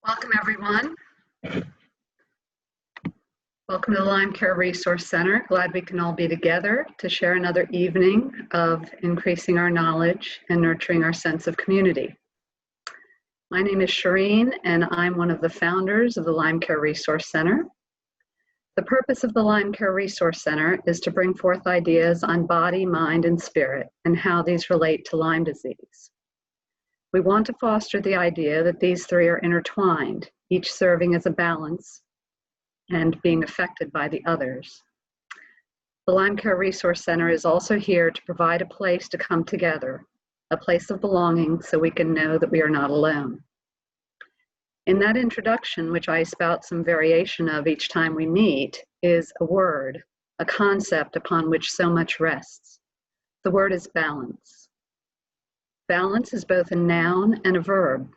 Welcome, everyone. Welcome to the Lyme Care Resource Center. Glad we can all be together to share another evening of increasing our knowledge and nurturing our sense of community. My name is Shireen, and I'm one of the founders of the Lyme Care Resource Center. The purpose of the Lyme Care Resource Center is to bring forth ideas on body, mind, and spirit, and how these relate to Lyme disease. We want to foster the idea that these three are intertwined, each serving as a balance and being affected by the others. The Lyme Care Resource Center is also here to provide a place to come together, a place of belonging so we can know that we are not alone. In that introduction, which I spout some variation of each time we meet, is a word, a concept upon which so much rests. The word is balance. Balance is both a noun and a verb.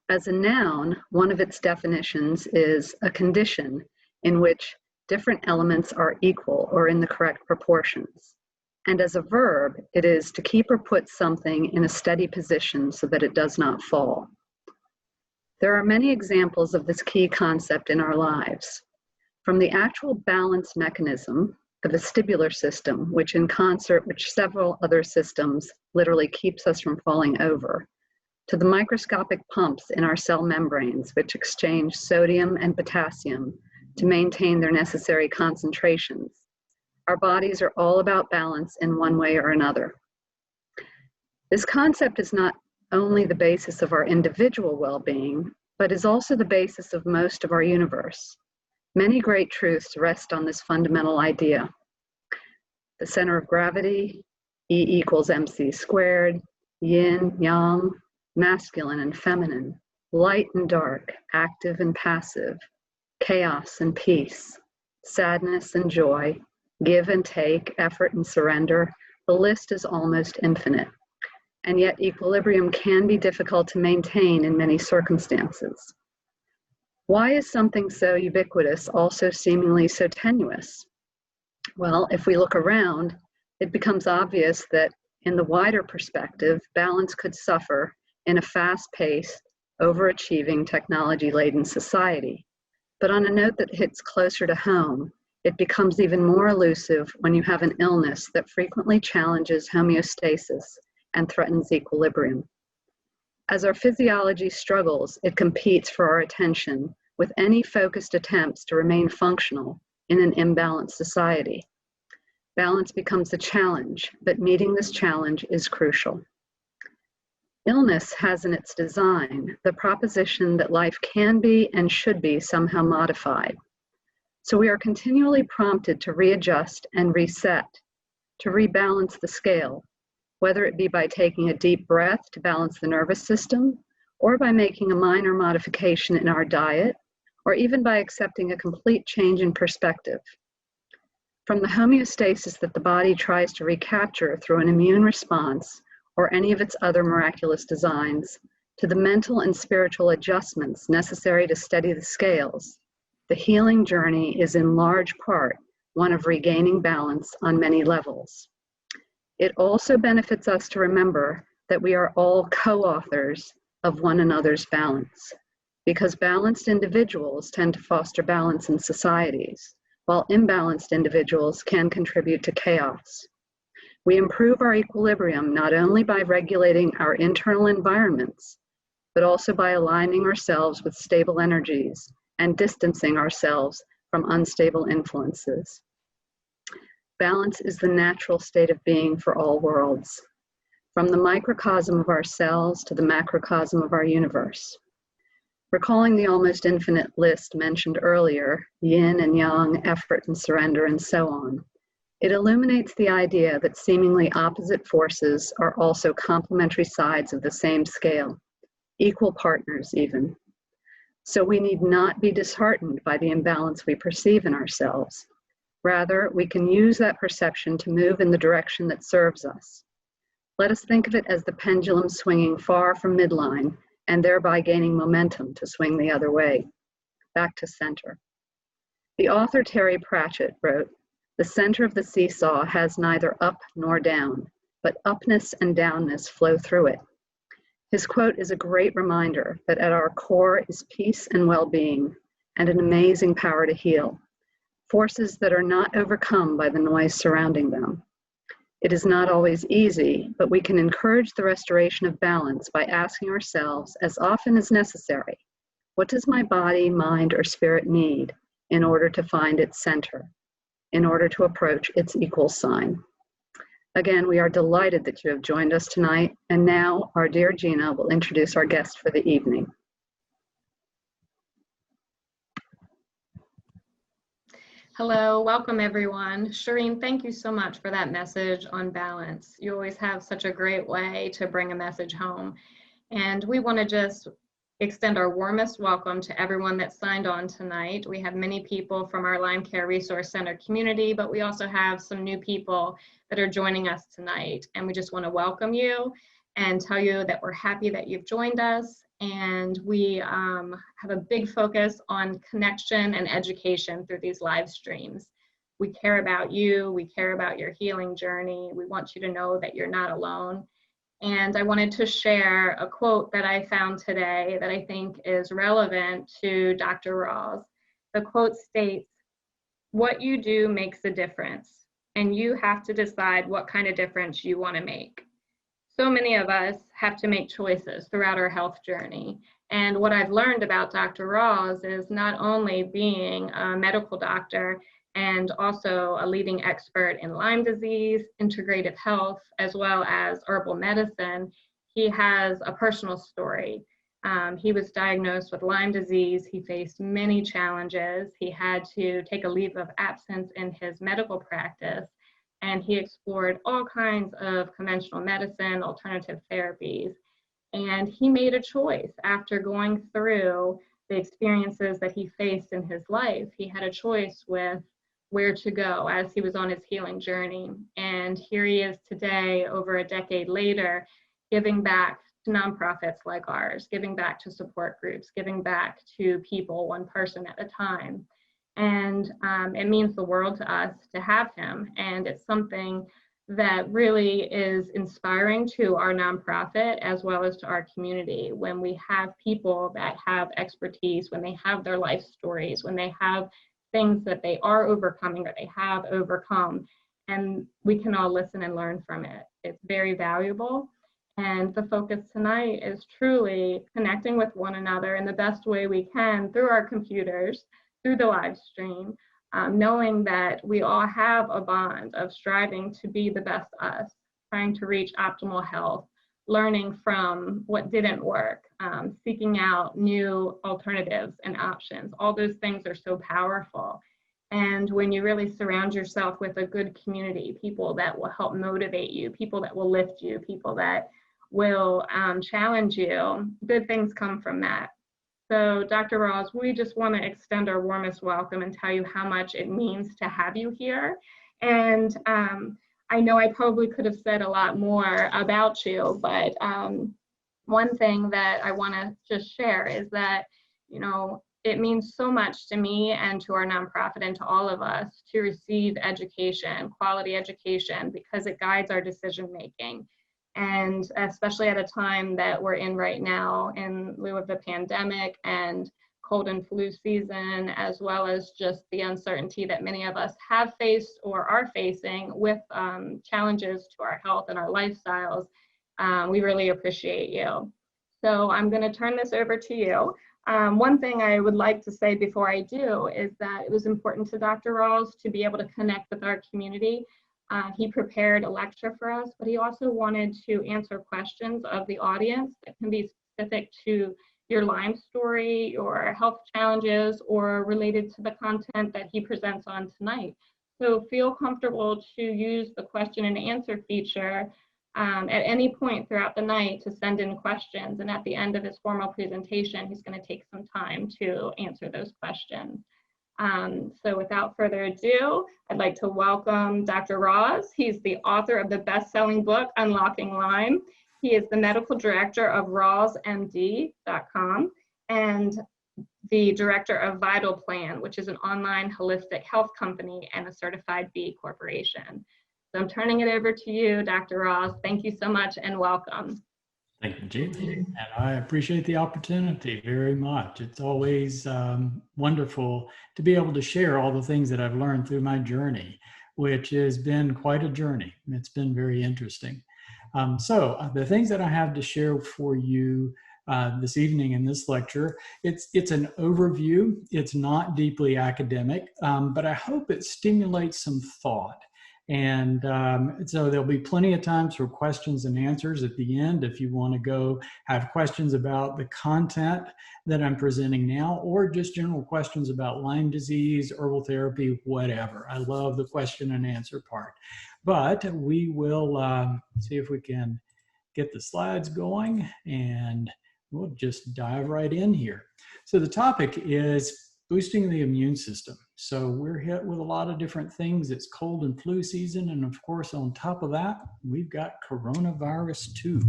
As a noun, one of its definitions is a condition in which different elements are equal or in the correct proportions. And as a verb, it is to keep or put something in a steady position so that it does not fall. There are many examples of this key concept in our lives. From the actual balance mechanism, the vestibular system, which in concert with several other systems literally keeps us from falling over, to the microscopic pumps in our cell membranes, which exchange sodium and potassium to maintain their necessary concentrations. Our bodies are all about balance in one way or another. This concept is not only the basis of our individual well-being, but is also the basis of most of our universe. Many great truths rest on this fundamental idea. The center of gravity, E equals mc squared, yin, yang, masculine and feminine, light and dark, active and passive, chaos and peace, sadness and joy, give and take, effort and surrender. The list is almost infinite. And yet equilibrium can be difficult to maintain in many circumstances. Why is something so ubiquitous also seemingly so tenuous? Well, if we look around, it becomes obvious that in the wider perspective, balance could suffer in a fast-paced, overachieving, technology-laden society. But on a note that hits closer to home, it becomes even more elusive when you have an illness that frequently challenges homeostasis and threatens equilibrium. As our physiology struggles, it competes for our attention with any focused attempts to remain functional in an imbalanced society. Balance becomes a challenge, but meeting this challenge is crucial. Illness has in its design the proposition that life can be and should be somehow modified. So we are continually prompted to readjust and reset, to rebalance the scale, whether it be by taking a deep breath to balance the nervous system, or by making a minor modification in our diet, or even by accepting a complete change in perspective. From the homeostasis that the body tries to recapture through an immune response or any of its other miraculous designs, to the mental and spiritual adjustments necessary to steady the scales, the healing journey is in large part one of regaining balance on many levels. It also benefits us to remember that we are all co-authors of one another's balance, because balanced individuals tend to foster balance in societies, while imbalanced individuals can contribute to chaos. We improve our equilibrium not only by regulating our internal environments, but also by aligning ourselves with stable energies and distancing ourselves from unstable influences. Balance is the natural state of being for all worlds, from the microcosm of our cells to the macrocosm of our universe. Recalling the almost infinite list mentioned earlier, yin and yang, effort and surrender, and so on, it illuminates the idea that seemingly opposite forces are also complementary sides of the same scale, equal partners even. So we need not be disheartened by the imbalance we perceive in ourselves. Rather, we can use that perception to move in the direction that serves us. Let us think of it as the pendulum swinging far from midline and thereby gaining momentum to swing the other way, back to center. The author Terry Pratchett wrote, "The center of the seesaw has neither up nor down, but upness and downness flow through it. His quote is a great reminder that at our core is peace and well-being and an amazing power to heal, forces that are not overcome by the noise surrounding them. It is not always easy, but we can encourage the restoration of balance by asking ourselves as often as necessary, what does my body, mind, or spirit need in order to find its center, in order to approach its equal sign? Again, we are delighted that you have joined us tonight, and now our dear Gina will introduce our guest for the evening. Hello, welcome everyone. Shireen, thank you so much for that message on balance. You always have such a great way to bring a message home. And we want to just extend our warmest welcome to everyone that signed on tonight. We have many people from our Lyme Care Resource Center community, but we also have some new people that are joining us tonight. And we just want to welcome you and tell you that we're happy that you've joined us. And we have a big focus on connection and education through these live streams. We care about you, we care about your healing journey. We want you to know that you're not alone. And I wanted to share a quote that I found today that I think is relevant to Dr. Rawls. The quote states, "What you do makes a difference, and you have to decide what kind of difference you want to make." So many of us have to make choices throughout our health journey. And what I've learned about Dr. Rawls is not only being a medical doctor and also a leading expert in Lyme disease, integrative health, as well as herbal medicine, he has a personal story. He was diagnosed with Lyme disease. He faced many challenges. He had to take a leave of absence in his medical practice, and he explored all kinds of conventional medicine, alternative therapies. And he made a choice after going through the experiences that he faced in his life. He had a choice with where to go as he was on his healing journey. And here he is today, over a decade later, giving back to nonprofits like ours, giving back to support groups, giving back to people one person at a time. And it means the world to us to have him. And it's something that really is inspiring to our nonprofit as well as to our community when we have people that have expertise, when they have their life stories, when they have things that they are overcoming or they have overcome, and we can all listen and learn from it. It's very valuable. And the focus tonight is truly connecting with one another in the best way we can through our computers, through the live stream, knowing that we all have a bond of striving to be the best us, trying to reach optimal health, learning from what didn't work, seeking out new alternatives and options. All those things are so powerful. And when you really surround yourself with a good community, people that will help motivate you, people that will lift you, people that will challenge you, good things come from that. So Dr. Rawls, we just want to extend our warmest welcome and tell you how much it means to have you here. And I know I probably could have said a lot more about you, but one thing that I want to just share is that, you know, it means so much to me and to our nonprofit and to all of us to receive education, quality education, because it guides our decision making. And especially at a time that we're in right now in lieu of the pandemic and cold and flu season, as well as just the uncertainty that many of us have faced or are facing with challenges to our health and our lifestyles, we really appreciate you. So I'm going to turn this over to you. One thing I would like to say before I do is that it was important to Dr. Rawls to be able to connect with our community. He prepared a lecture for us, but he also wanted to answer questions of the audience that can be specific to your Lyme story, your health challenges, or related to the content that he presents on tonight. So feel comfortable to use the question and answer feature at any point throughout the night to send in questions. And at the end of his formal presentation, he's going to take some time to answer those questions. So without further ado, I'd like to welcome Dr. Rawls. He's the author of the best-selling book, Unlocking Lyme. He is the medical director of rawlsmd.com and the director of Vital Plan, which is an online holistic health company and a certified B Corporation. So I'm turning it over to you, Dr. Rawls. Thank you so much and welcome. Thank you, Jean. And I appreciate the opportunity very much. It's always wonderful to be able to share all the things that I've learned through my journey, which has been quite a journey. It's been very interesting. So the things that I have to share for you this evening in this lecture, it's an overview. It's not deeply academic, but I hope it stimulates some thought. And so there'll be plenty of times for questions and answers at the end if you want to go have questions about the content that I'm presenting now, or just general questions about Lyme disease, herbal therapy, whatever. I love the question and answer part. But we will see if we can get the slides going, and we'll just dive right in here. So the topic is boosting the immune system. So we're hit with a lot of different things. It's cold and flu season. And of course, on top of that, we've got coronavirus too.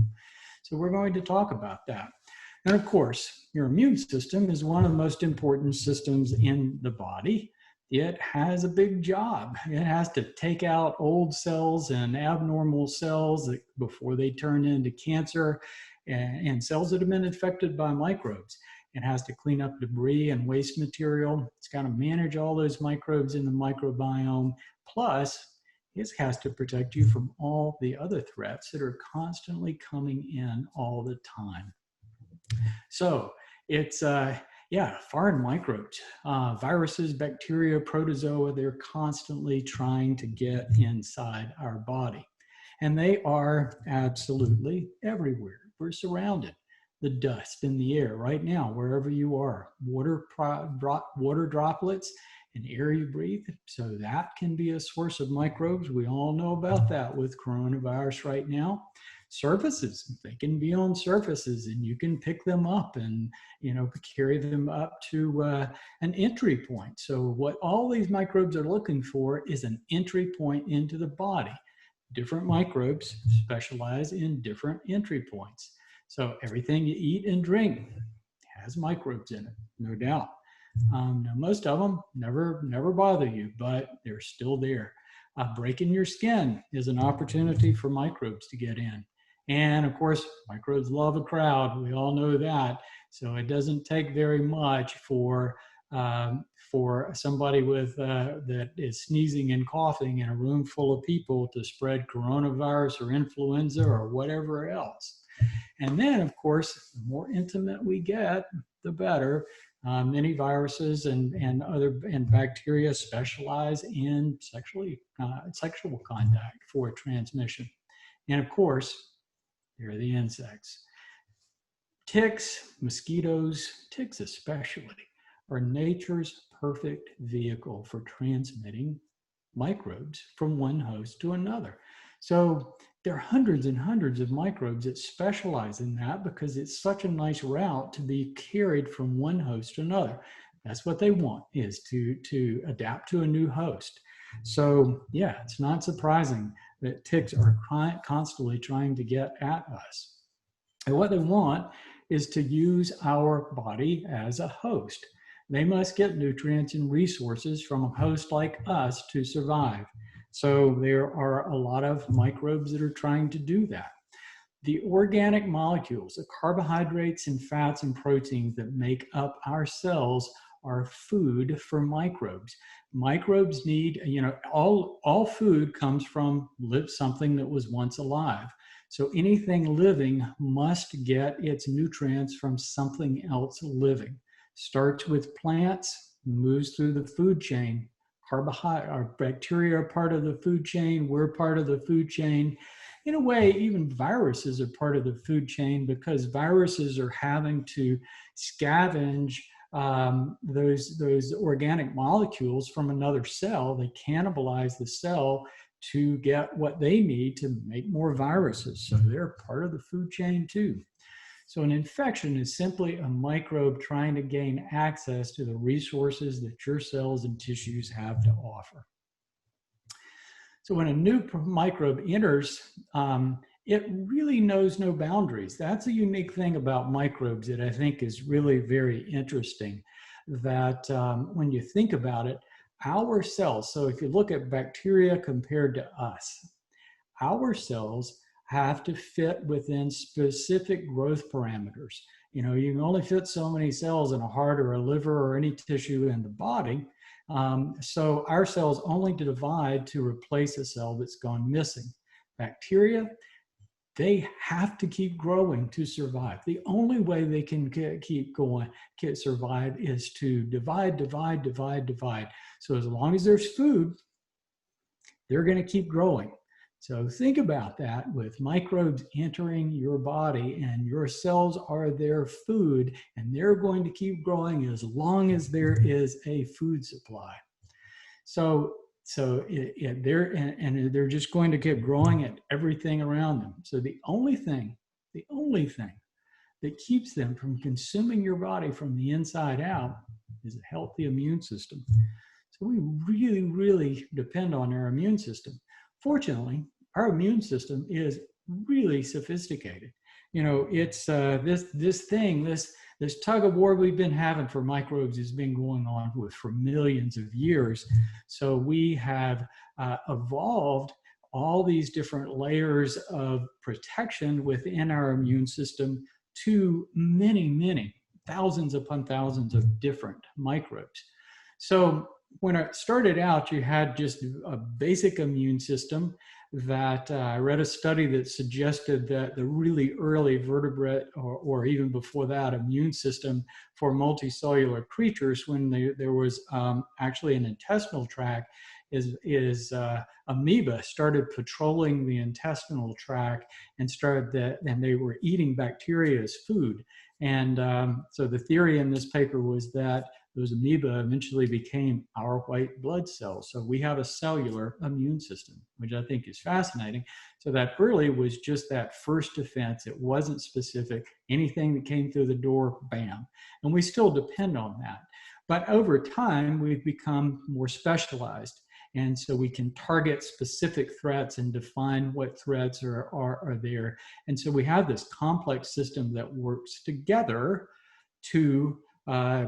So we're going to talk about that. And of course, your immune system is one of the most important systems in the body. It has a big job. It has to take out old cells and abnormal cells before they turn into cancer and cells that have been infected by microbes. It has to clean up debris and waste material. It's got to manage all those microbes in the microbiome. Plus, it has to protect you from all the other threats that are constantly coming in all the time. So it's, foreign microbes, viruses, bacteria, protozoa, they're constantly trying to get inside our body. And they are absolutely everywhere. We're surrounded. The dust in the air right now, wherever you are, water droplets and air you breathe. So that can be a source of microbes. We all know about that with coronavirus right now. Surfaces, they can be on surfaces and you can pick them up and, carry them up to an entry point. So what all these microbes are looking for is an entry point into the body. Different microbes specialize in different entry points. So everything you eat and drink has microbes in it, no doubt. Now most of them never bother you, but they're still there. Breaking your skin is an opportunity for microbes to get in. And of course, microbes love a crowd. We all know that. So it doesn't take very much for somebody that is sneezing and coughing in a room full of people to spread coronavirus or influenza or whatever else. And then, of course, the more intimate we get, the better. Many viruses and bacteria specialize in sexual contact for transmission. And of course, there are the insects. Ticks, mosquitoes, ticks especially, are nature's perfect vehicle for transmitting microbes from one host to another. So there are hundreds and hundreds of microbes that specialize in that because it's such a nice route to be carried from one host to another. That's what they want, is to adapt to a new host. So yeah, it's not surprising that ticks are constantly trying to get at us. And what they want is to use our body as a host. They must get nutrients and resources from a host like us to survive. So there are a lot of microbes that are trying to do that. The organic molecules, the carbohydrates and fats and proteins that make up our cells are food for microbes. Microbes need, all food comes from something that was once alive. So anything living must get its nutrients from something else living. Starts with plants, moves through the food chain. Our bacteria are part of the food chain. We're part of the food chain. In a way, even viruses are part of the food chain because viruses are having to scavenge those organic molecules from another cell. They cannibalize the cell to get what they need to make more viruses. So they're part of the food chain too. So an infection is simply a microbe trying to gain access to the resources that your cells and tissues have to offer. So when a new microbe enters, it really knows no boundaries. That's a unique thing about microbes that I think is really very interesting, that when you think about it, our cells, so if you look at bacteria compared to us, our cells have to fit within specific growth parameters. You know, you can only fit so many cells in a heart or a liver or any tissue in the body. So our cells only divide to replace a cell that's gone missing. Bacteria, they have to keep growing to survive. The only way they can keep going, survive, is to divide, divide, divide, divide. So as long as there's food, they're going to keep growing. So think about that with microbes entering your body, and your cells are their food, and they're going to keep growing as long as there is a food supply. So they're just going to keep growing at everything around them. So the only thing that keeps them from consuming your body from the inside out is a healthy immune system. So we really, really depend on our immune system. Fortunately, our immune system is really sophisticated. You know, it's this tug of war we've been having for microbes has been going on for millions of years. So we have evolved all these different layers of protection within our immune system to many, many thousands upon thousands of different microbes. So when it started out, you had just a basic immune system that I read a study that suggested that the really early vertebrate, or even before that, immune system for multicellular creatures, when there was actually an intestinal tract, is amoeba started patrolling the intestinal tract and they were eating bacteria as food. And so the theory in this paper was that those amoeba eventually became our white blood cells. So we have a cellular immune system, which I think is fascinating. So that early was just that first defense. It wasn't specific. Anything that came through the door, bam. And we still depend on that. But over time, we've become more specialized. And so we can target specific threats and define what threats are there. And so we have this complex system that works together to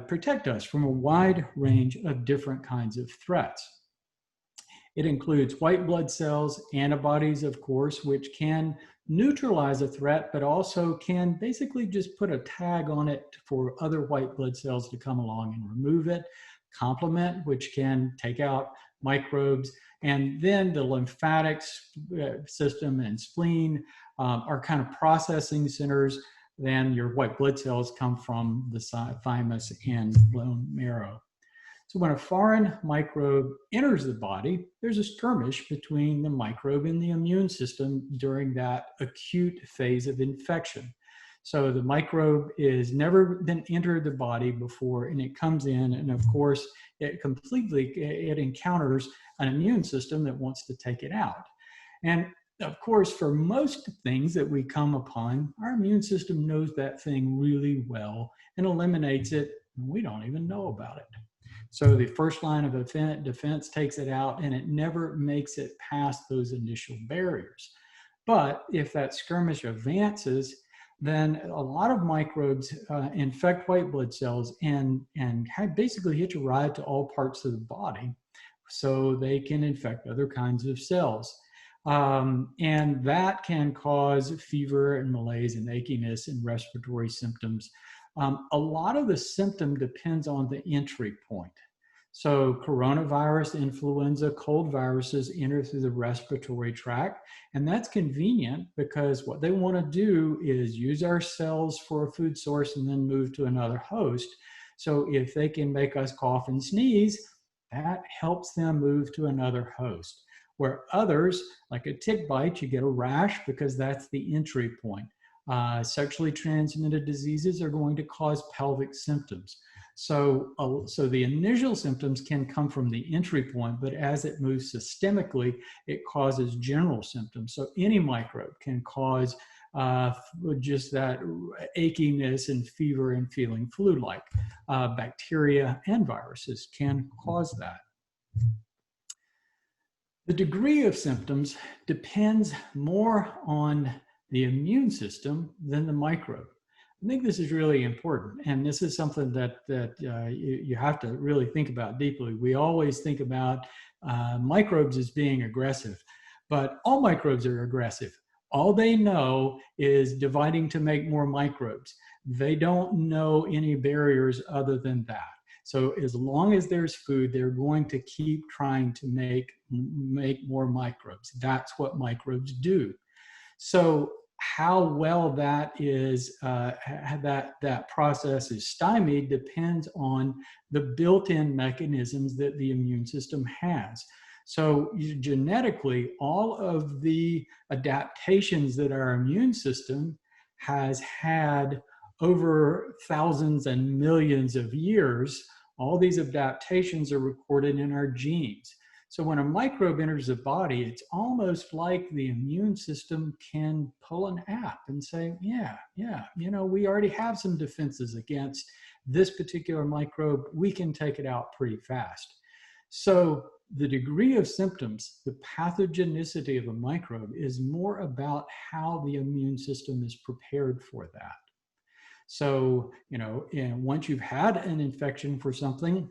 protect us from a wide range of different kinds of threats. It includes white blood cells, antibodies, of course, which can neutralize a threat, but also can basically just put a tag on it for other white blood cells to come along and remove it. Complement, which can take out microbes. And then the lymphatic system and spleen are kind of processing centers. Then your white blood cells come from the thymus and bone marrow. So when a foreign microbe enters the body, there's a skirmish between the microbe and the immune system during that acute phase of infection. So the microbe is never been entered the body before, and it comes in, and of course, it encounters an immune system that wants to take it out. And of course, for most things that we come upon, our immune system knows that thing really well and eliminates it, and we don't even know about it. So the first line of defense takes it out, and it never makes it past those initial barriers. But if that skirmish advances, then a lot of microbes infect white blood cells and basically hitch a ride to all parts of the body, so they can infect other kinds of cells. And that can cause fever and malaise and achiness and respiratory symptoms. A lot of the symptom depends on the entry point. So coronavirus, influenza, cold viruses enter through the respiratory tract, and that's convenient because what they want to do is use our cells for a food source and then move to another host. So if they can make us cough and sneeze, that helps them move to another host. Where others, like a tick bite, you get a rash because that's the entry point. Sexually transmitted diseases are going to cause pelvic symptoms. So the initial symptoms can come from the entry point, but as it moves systemically, it causes general symptoms. So any microbe can cause just that achiness and fever and feeling flu-like. Bacteria and viruses can cause that. The degree of symptoms depends more on the immune system than the microbe. I think this is really important, and this is something that you have to really think about deeply. We always think about microbes as being aggressive, but all microbes are aggressive. All they know is dividing to make more microbes. They don't know any barriers other than that. So as long as there's food, they're going to keep trying to make more microbes. That's what microbes do. So how well that is, that process is stymied depends on the built-in mechanisms that the immune system has. So genetically, all of the adaptations that our immune system has had over thousands and millions of years, all these adaptations are recorded in our genes. So when a microbe enters the body, it's almost like the immune system can pull an app and say, yeah, we already have some defenses against this particular microbe. We can take it out pretty fast. So the degree of symptoms, the pathogenicity of a microbe is more about how the immune system is prepared for that. So, and once you've had an infection for something,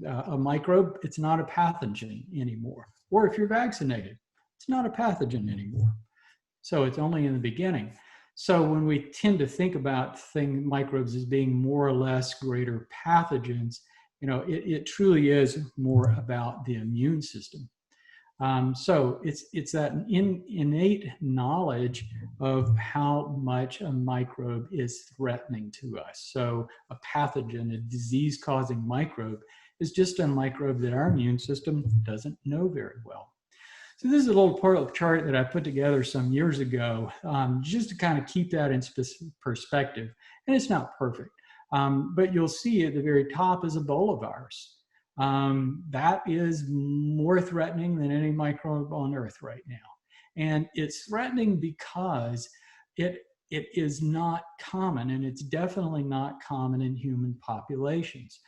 a microbe, it's not a pathogen anymore. Or if you're vaccinated, it's not a pathogen anymore. So it's only in the beginning. So when we tend to think about microbes as being more or less greater pathogens, it truly is more about the immune system. So it's that innate knowledge of how much a microbe is threatening to us. So a pathogen, a disease-causing microbe, is just a microbe that our immune system doesn't know very well. So this is a little chart that I put together some years ago, just to kind of keep that in perspective. And it's not perfect, but you'll see at the very top is Ebola virus. That is more threatening than any microbe on Earth right now. And it's threatening because it is not common, and it's definitely not common in human populations.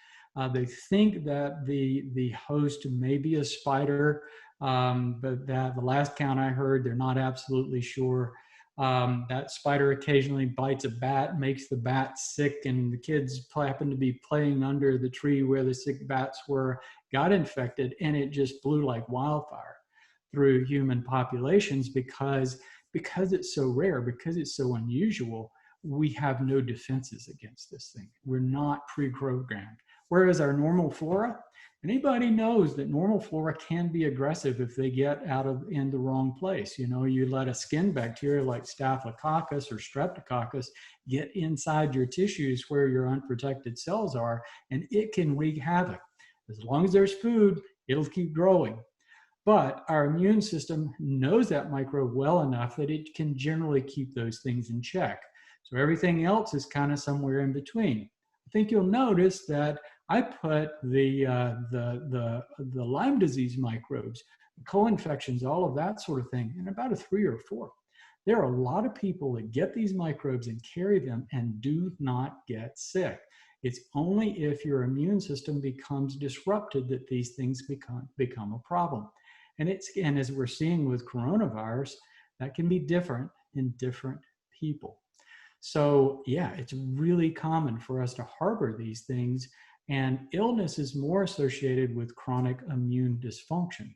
They think that the host may be a spider, but the last count I heard, they're not absolutely sure. That spider occasionally bites a bat, makes the bat sick, and the kids happen to be playing under the tree where the sick bats were, got infected, and it just blew like wildfire through human populations because it's so rare, because it's so unusual. We have no defenses against this thing. We're not pre-programmed. Whereas our normal flora, anybody knows that normal flora can be aggressive if they get in the wrong place. You let a skin bacteria like Staphylococcus or Streptococcus get inside your tissues where your unprotected cells are, and it can wreak havoc. As long as there's food, it'll keep growing. But our immune system knows that microbe well enough that it can generally keep those things in check. So everything else is kind of somewhere in between. I think you'll notice that I put the Lyme disease microbes, co-infections, all of that sort of thing, in about a 3 or 4. There are a lot of people that get these microbes and carry them and do not get sick. It's only if your immune system becomes disrupted that these things become a problem. And as we're seeing with coronavirus, that can be different in different people. So yeah, it's really common for us to harbor these things, and illness is more associated with chronic immune dysfunction.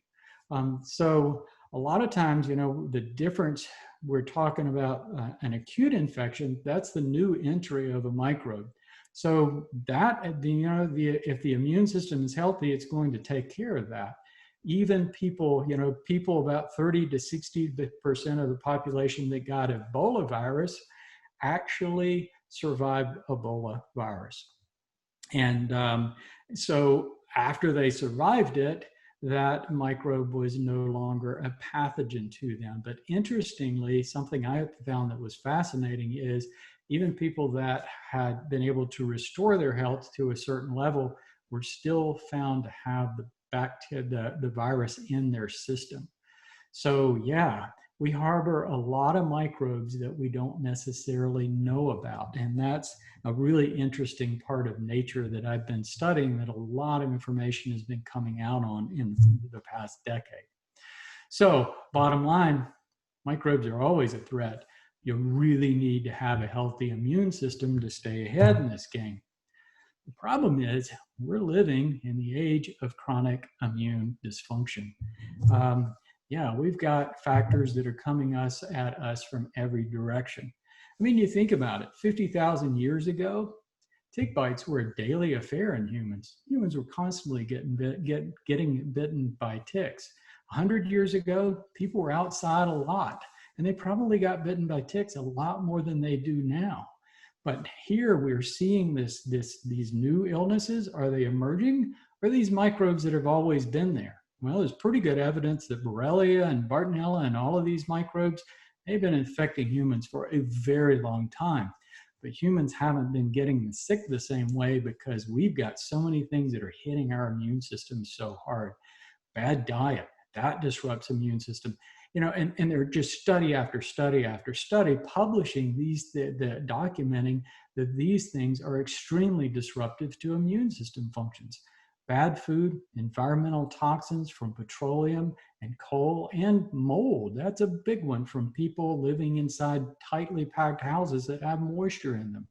So a lot of times, the difference, we're talking about an acute infection, that's the new entry of a microbe. So that, if the immune system is healthy, it's going to take care of that. Even people about 30 to 60% of the population that got Ebola virus actually survived Ebola virus. And so after they survived it, that microbe was no longer a pathogen to them. But interestingly, something I found that was fascinating is even people that had been able to restore their health to a certain level were still found to have the virus in their system. So yeah, we harbor a lot of microbes that we don't necessarily know about. And that's a really interesting part of nature that I've been studying, that a lot of information has been coming out on in the past decade. So bottom line, microbes are always a threat. You really need to have a healthy immune system to stay ahead in this game. The problem is we're living in the age of chronic immune dysfunction. Yeah, we've got factors that are coming at us from every direction. I mean, you think about it, 50,000 years ago, tick bites were a daily affair in humans. Humans were constantly getting bitten by ticks. 100 years ago, people were outside a lot, and they probably got bitten by ticks a lot more than they do now. But here we're seeing these new illnesses. Are they emerging? Or are these microbes that have always been there? Well, there's pretty good evidence that Borrelia and Bartonella and all of these microbes, they've been infecting humans for a very long time. But humans haven't been getting sick the same way because we've got so many things that are hitting our immune system so hard. Bad diet, that disrupts immune system. You know, and they're just study after study after study publishing the documenting that these things are extremely disruptive to immune system functions. Bad food, environmental toxins from petroleum and coal, and mold. That's a big one from people living inside tightly packed houses that have moisture in them.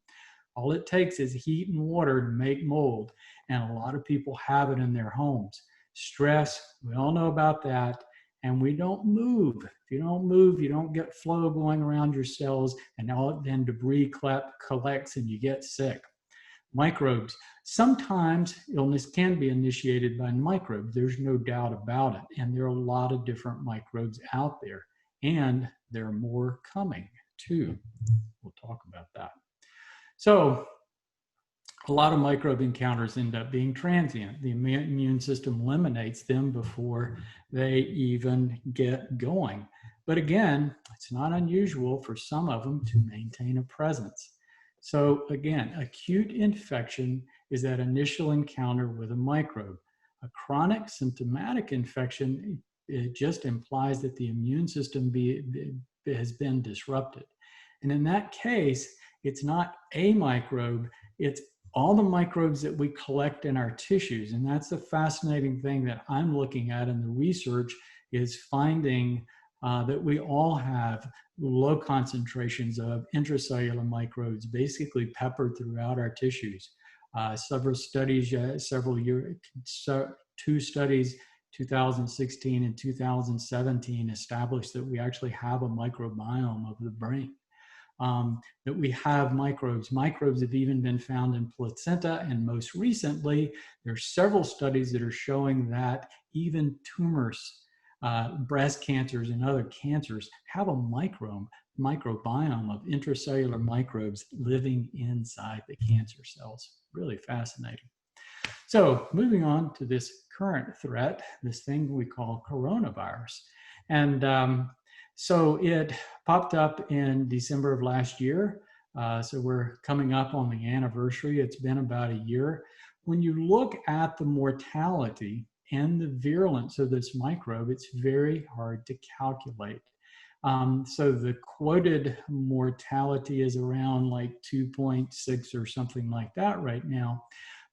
All it takes is heat and water to make mold, and a lot of people have it in their homes. Stress, we all know about that, and we don't move. If you don't move, you don't get flow going around your cells, and then debris collects and you get sick. Microbes. Sometimes illness can be initiated by microbes. There's no doubt about it. And there are a lot of different microbes out there. And there are more coming too. We'll talk about that. So a lot of microbe encounters end up being transient. The immune system eliminates them before they even get going. But again, it's not unusual for some of them to maintain a presence. So again, acute infection is that initial encounter with a microbe. A chronic symptomatic infection, it just implies that the immune system has been disrupted. And in that case, it's not a microbe, it's all the microbes that we collect in our tissues. And that's the fascinating thing that I'm looking at in the research, is finding that we all have low concentrations of intracellular microbes basically peppered throughout our tissues. Several studies, two studies, 2016 and 2017, established that we actually have a microbiome of the brain. That we have microbes. Microbes have even been found in placenta, and most recently, there's several studies that are showing that even tumors, breast cancers and other cancers, have a microbiome of intracellular microbes living inside the cancer cells. Really fascinating. So moving on to this current threat, this thing we call coronavirus. And so it popped up in December of last year. So we're coming up on the anniversary. It's been about a year. When you look at the mortality and the virulence of this microbe, it's very hard to calculate. So the quoted mortality is around like 2.6 or something like that right now.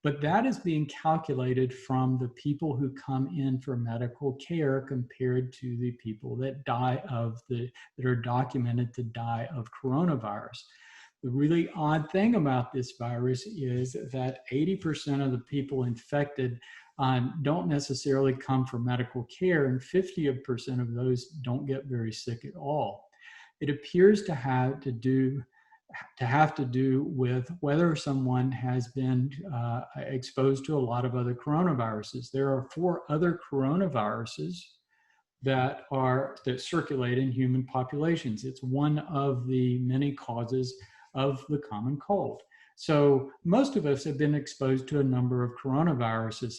But that is being calculated from the people who come in for medical care compared to the people that that are documented to die of coronavirus. The really odd thing about this virus is that 80% of the people infected don't necessarily come for medical care, and 50% of those don't get very sick at all. It appears to have to do with whether someone has been exposed to a lot of other coronaviruses. There are 4 other coronaviruses that circulate in human populations. It's one of the many causes of the common cold. So most of us have been exposed to a number of coronaviruses.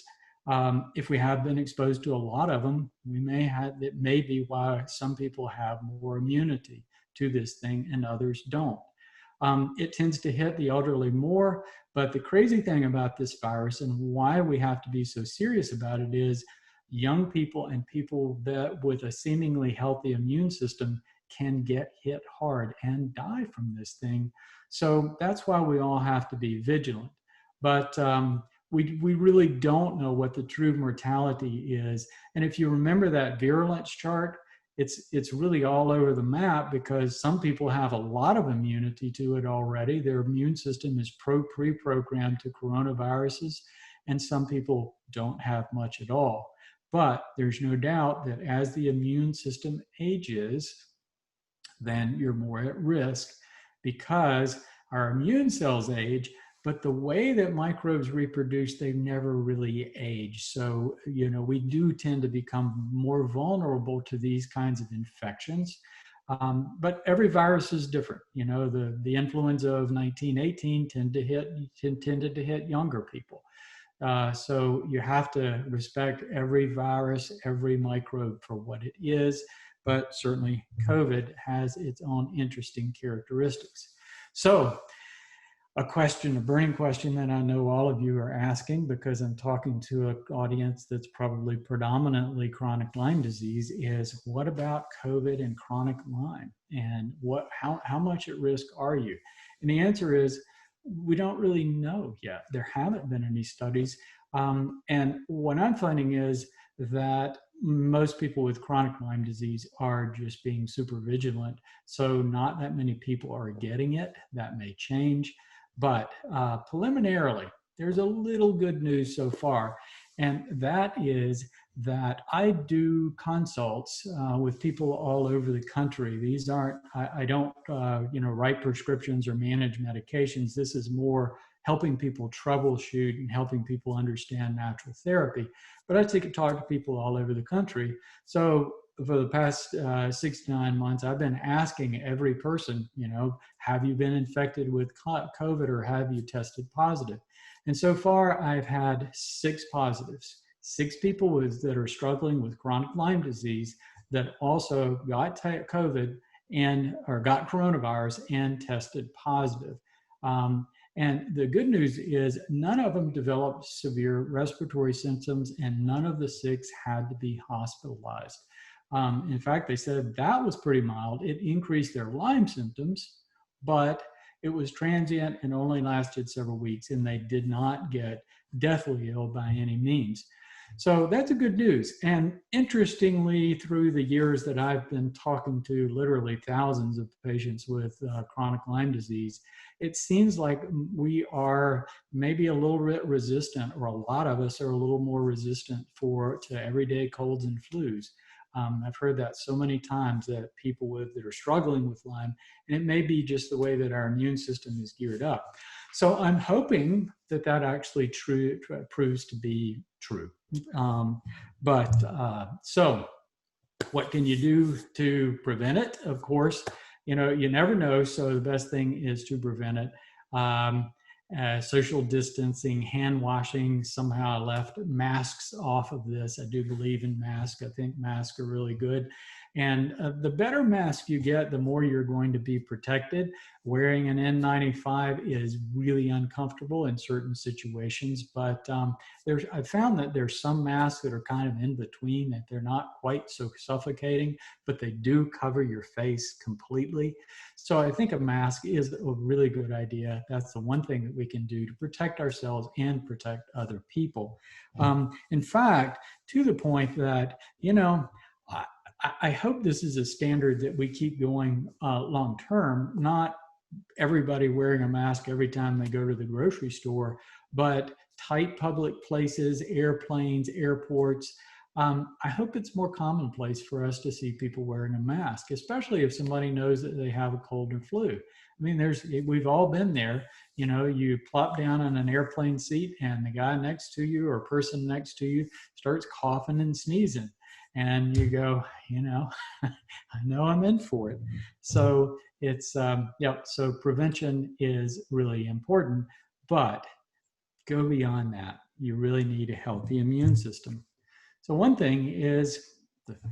If we have been exposed to a lot of them, it may be why some people have more immunity to this thing and others don't. It tends to hit the elderly more, but the crazy thing about this virus and why we have to be so serious about it is young people and people that with a seemingly healthy immune system can get hit hard and die from this thing. So that's why we all have to be vigilant. But we really don't know what the true mortality is. And if you remember that virulence chart, it's really all over the map because some people have a lot of immunity to it already. Their immune system is pre-programmed to coronaviruses, and some people don't have much at all. But there's no doubt that as the immune system ages, then you're more at risk because our immune cells age, but the way that microbes reproduce, they never really age. So, we do tend to become more vulnerable to these kinds of infections. But every virus is different. The influenza of 1918 tended to hit younger people. So you have to respect every virus, every microbe for what it is, but certainly COVID has its own interesting characteristics. So a burning question that I know all of you are asking, because I'm talking to an audience that's probably predominantly chronic Lyme disease, is what about COVID and chronic Lyme? And how much at risk are you? And the answer is, we don't really know yet. There haven't been any studies. And what I'm finding is that most people with chronic Lyme disease are just being super vigilant. So not that many people are getting it. That may change. But preliminarily, there's a little good news so far. And that is that I do consults with people all over the country. These aren't, I don't, write prescriptions or manage medications. This is more helping people troubleshoot and helping people understand natural therapy. But I talk to people all over the country. So for the past 6 to 9 months, I've been asking every person, have you been infected with COVID or have you tested positive? And so far, I've had 6 positives. 6 people that are struggling with chronic Lyme disease that also got COVID or got coronavirus and tested positive. And the good news is none of them developed severe respiratory symptoms, and none of the 6 had to be hospitalized. In fact, they said that was pretty mild. It increased their Lyme symptoms, but it was transient and only lasted several weeks, and they did not get deathly ill by any means. So that's a good news. And interestingly, through the years that I've been talking to literally thousands of patients with chronic Lyme disease, it seems like we are maybe a little bit resistant, or a lot of us are a little more resistant to everyday colds and flus. I've heard that so many times, that people that are struggling with Lyme, and it may be just the way that our immune system is geared up. So I'm hoping that actually proves to be true. So what can you do to prevent it? Of course, you never know. So the best thing is to prevent it. Social distancing, hand washing. Somehow I left masks off of this. I do believe in masks. I think masks are really good. And the better mask you get, the more you're going to be protected. Wearing an N95 is really uncomfortable in certain situations, but I've found that there's some masks that are kind of in between, that they're not quite so suffocating, but they do cover your face completely. So I think a mask is a really good idea. That's the one thing that we can do to protect ourselves and protect other people. In fact, to the point that, I hope this is a standard that we keep going long term, not everybody wearing a mask every time they go to the grocery store, but tight public places, airplanes, airports. I hope it's more commonplace for us to see people wearing a mask, especially if somebody knows that they have a cold or flu. I mean, we've all been there. You plop down on an airplane seat and the guy next to you or person next to you starts coughing and sneezing. And you go, I know I'm in for it. So so prevention is really important, but go beyond that. You really need a healthy immune system. So one thing is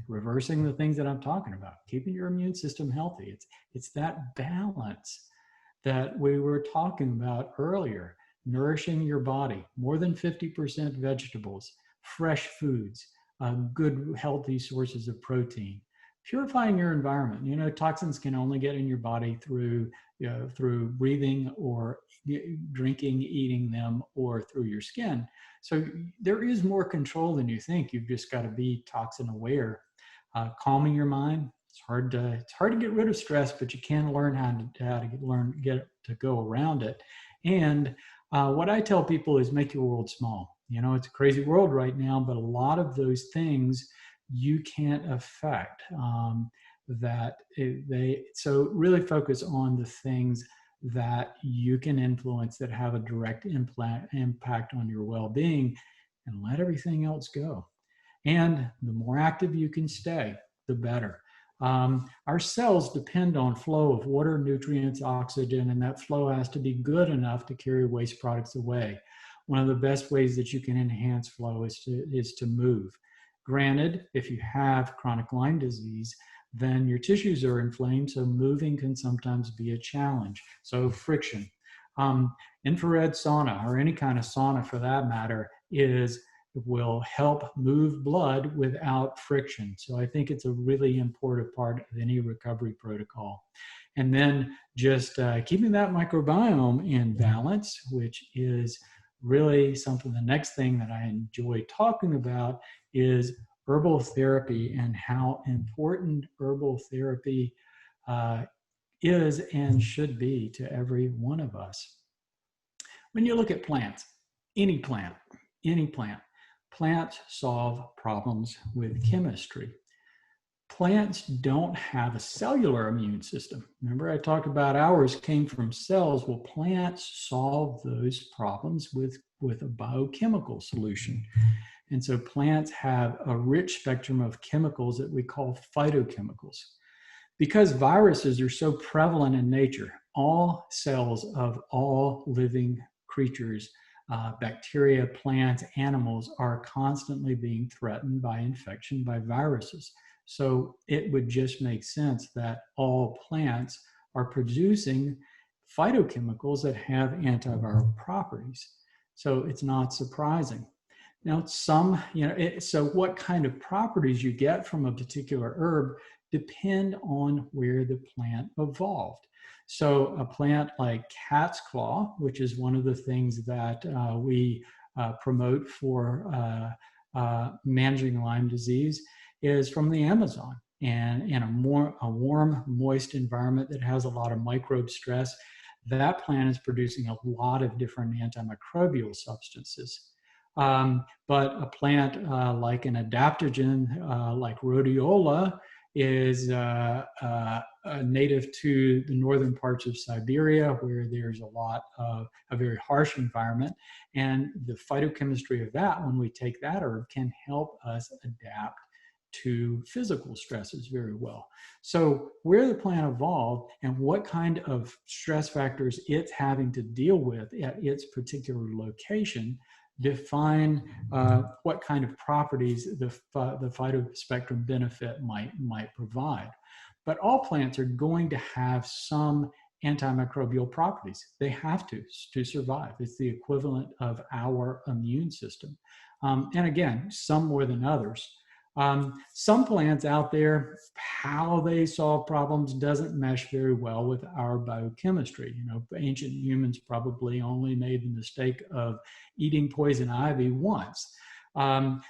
reversing the things that I'm talking about, keeping your immune system healthy. It's that balance that we were talking about earlier, nourishing your body, more than 50% vegetables, fresh foods, good, healthy sources of protein, purifying your environment. Toxins can only get in your body through breathing or drinking, eating them, or through your skin. So there is more control than you think. You've just got to be toxin aware. Calming your mind. It's hard to get rid of stress, but you can learn how to go around it. And what I tell people is make your world small. You know, it's a crazy world right now, but a lot of those things you can't affect. So really focus on the things that you can influence that have a direct impact on your well-being, and let everything else go. And the more active you can stay, the better. Our cells depend on flow of water, nutrients, oxygen, and that flow has to be good enough to carry waste products away. One of the best ways that you can enhance flow is to move. Granted, if you have chronic Lyme disease, then your tissues are inflamed, so moving can sometimes be a challenge. So friction. Infrared sauna, or any kind of sauna for that matter, will help move blood without friction. So I think it's a really important part of any recovery protocol. And then just keeping that microbiome in balance, which is really something, the next thing that I enjoy talking about is herbal therapy, and how important herbal therapy is and should be to every one of us. When you look at plants, any plant, plants solve problems with chemistry. Plants don't have a cellular immune system. Remember, I talked about ours came from cells. Well, plants solve those problems with a biochemical solution. And so plants have a rich spectrum of chemicals that we call phytochemicals. Because viruses are so prevalent in nature, all cells of all living creatures, bacteria, plants, animals, are constantly being threatened by infection by viruses. So it would just make sense that all plants are producing phytochemicals that have antiviral properties. So it's not surprising. Now, so what kind of properties you get from a particular herb depend on where the plant evolved. So a plant like cat's claw, which is one of the things that we promote for managing Lyme disease, is from the Amazon, and in a warm, moist environment that has a lot of microbe stress, that plant is producing a lot of different antimicrobial substances. But a plant like an adaptogen, like rhodiola, is native to the northern parts of Siberia, where there's a lot of a very harsh environment. And the phytochemistry of that, when we take that herb, can help us adapt to physical stresses very well. So where the plant evolved and what kind of stress factors it's having to deal with at its particular location define what kind of properties the phytospectrum benefit might provide. But all plants are going to have some antimicrobial properties. They have to survive. It's the equivalent of our immune system. And again, some more than others. Some plants out there, how they solve problems doesn't mesh very well with our biochemistry. You know, ancient humans probably only made the mistake of eating poison ivy once. But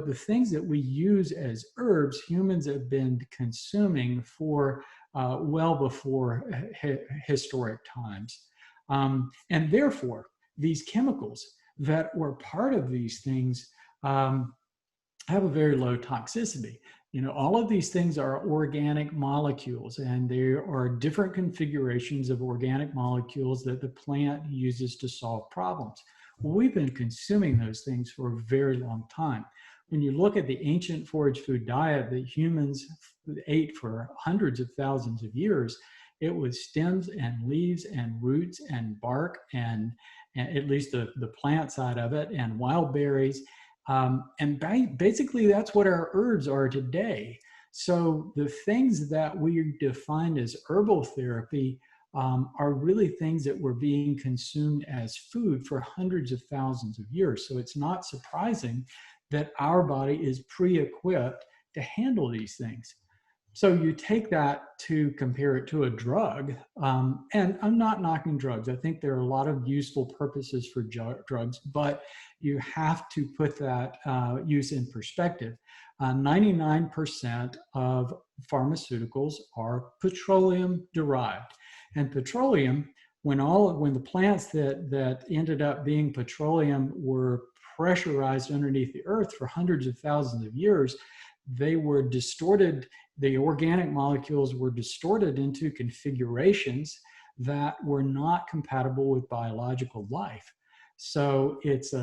the things that we use as herbs, humans have been consuming for well before historic times. And therefore, these chemicals that were part of these things have a very low toxicity. You know, all of these things are organic molecules, and there are different configurations of organic molecules that the plant uses to solve problems. Well, we've been consuming those things for a very long time. When you look at the ancient forage food diet that humans ate for hundreds of thousands of years, it was stems and leaves and roots and bark and at least the plant side of it, and wild berries. And basically, that's what our herbs are today. So the things that we define as herbal therapy are really things that were being consumed as food for hundreds of thousands of years. So it's not surprising that our body is pre-equipped to handle these things. So you take that to compare it to a drug, and I'm not knocking drugs. I think there are a lot of useful purposes for drugs, but you have to put that use in perspective. 99% of pharmaceuticals are petroleum derived, and petroleum, when the plants that ended up being petroleum were pressurized underneath the earth for hundreds of thousands of years, they were distorted. The organic molecules were distorted into configurations that were not compatible with biological life. So